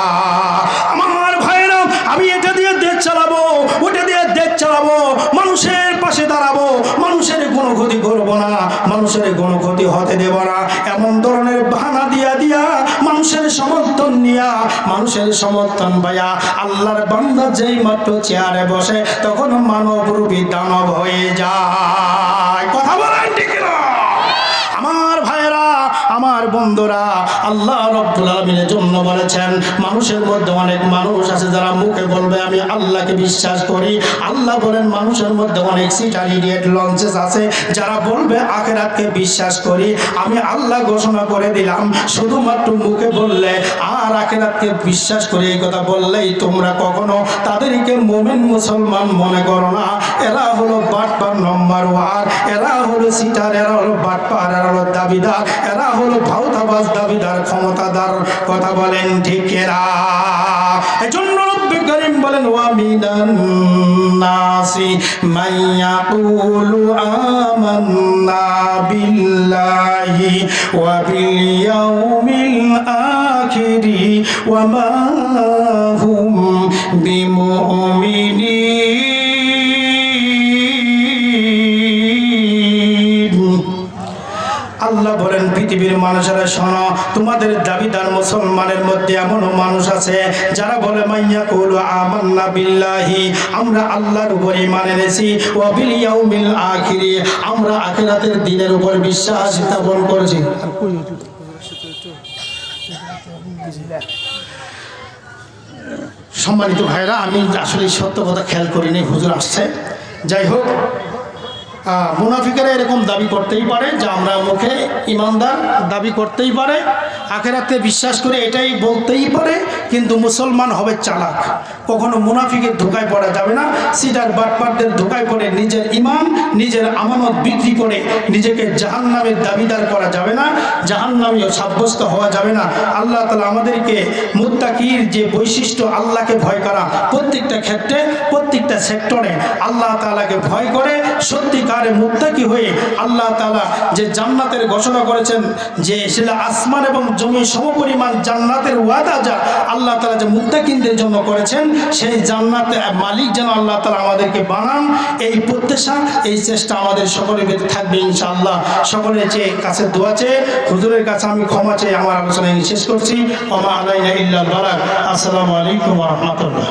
আমার ভাইরা, আমি এটা দিয়ে দেশ চালাবো, ওটা দিয়ে দেশ চালাবো, মানুষের পাশে দাঁড়াবো, মানুষের কোনো ক্ষতি করবো না, মানুষের কোনো ক্ষতি হতে দেব না, এমন ধরনের বাহানা দিয়া দিয়া মানুষের সমর্থন নিয়া, মানুষের সমর্থন পাইয়া আল্লাহর বান্দা যেই মাত্র চেয়ারে বসে তখন মানব রূপী দানব হয়ে যায়। কথা বলেন ঠিক না? আমার ভাইরা, আমার বন্ধুরা, আল্লাহ রাব্বুল আলামিনের জন্য বলেছেন মানুষের মধ্যে অনেক মানুষ আছে যারা মুখে বলবে আমি আল্লাহকে বিশ্বাস করি। আল্লাহ বলেন মানুষের মধ্যে অনেক সিটার ইডিয়েট লঞ্চেস আছে যারা বলবে আখিরাতকে বিশ্বাস করি। আমি আল্লাহ ঘোষণা করে দিলাম শুধুমাত্র মুখে বললে আর আখিরাতকে বিশ্বাস করি এই কথা বললেই তোমরা কখনো তাদেরকে মুমিন মুসলমান মনে করো না। এরা হলো বাটপার নম্বর ওয়ান, এরা হলো সিটার, এরা হলো বাটপার, এরা হলো দাবিদার, এরা হলো ভাউতাবাজ দাবিদার, ক্ষমতাদার। কথা বলেন ঠিক না? এজন্য রব্বুল কারীম বলেন ওয়া মিনান নাসি মান ইয়াকুলু আমান্না বিল্লাহি ওয়া বিল ইয়াউমিল আখিরি ওয়া মা হুম বিমুমিনিন। আল্লাহ বলেন পৃথিবীর মানুষেরা শোনো, তোমাদের দাবিদার মুসলমানের মধ্যে এমনও মানুষ আছে যারা বলে মাইয়া কুলু আমান্না বিল্লাহি, আমরা আল্লাহর উপর ঈমান এনেছি, ওয়া বিল ইয়াউমিল আখিরি, আমরা আখিরাতের দিনের উপর বিশ্বাস স্থাপন করেছি। সম্মানিত ভাইরা, আমি আসলে সত্য কথা খেয়াল করিনি, হুজুর আসছে। যাই হোক, মুনাফিকেরা এরকম দাবি করতেই পারে যে আমরা মুখে ইমানদার দাবি করতেই পারে, আখিরাতে বিশ্বাস করে এটাই বলতেই পারে, কিন্তু মুসলমান হবে চালাক। কখনো মুনাফিকের ধোঁকায় পড়া যাবে না, সিটার বাটপারদের ধোঁকায় পড়ে নিজের ইমান, নিজের আমানত বিক্রি করে নিজেকে জাহান্নামের দাবিদার করা যাবে না, জাহান্নামীও সাব্যস্ত হওয়া যাবে না। আল্লাহ তাআলা আমাদেরকে মুত্তাকির যে বৈশিষ্ট্য, আল্লাহকে ভয় করা, প্রত্যেকটা ক্ষেত্রে প্রত্যেকটা সেক্টরে আল্লাহ তাআলাকে ভয় করে সত্যিকার মুত্তাকি হয়ে আল্লাহ তাআলা যে জান্নাতের ঘোষণা করেছেন, যে সেটা আসমান এবং জমি সমপরিমাণ জান্নাতের ওয়াদা যা আল্লাহ তাআলা যে মুত্তাকিনদের জন্য করেছেন, সেই জান্নাতের মালিক যেন আল্লাহ তাআলা আমাদেরকে বানান, এই প্রত্যাশা, এই চেষ্টা আমাদের সকলের ভিতরে থাকবে ইনশাআল্লাহ। সকলের চেয়ে কাছে দোয়া চেয়ে হুজুরের কাছে আমি ক্ষমা চেয়ে আমার আলোচনা শেষ করছি। ওয়া মা আলাইনা ইল্লাল বালাগ। আসসালামু আলাইকুম ওয়া রাহমাতুল্লাহ।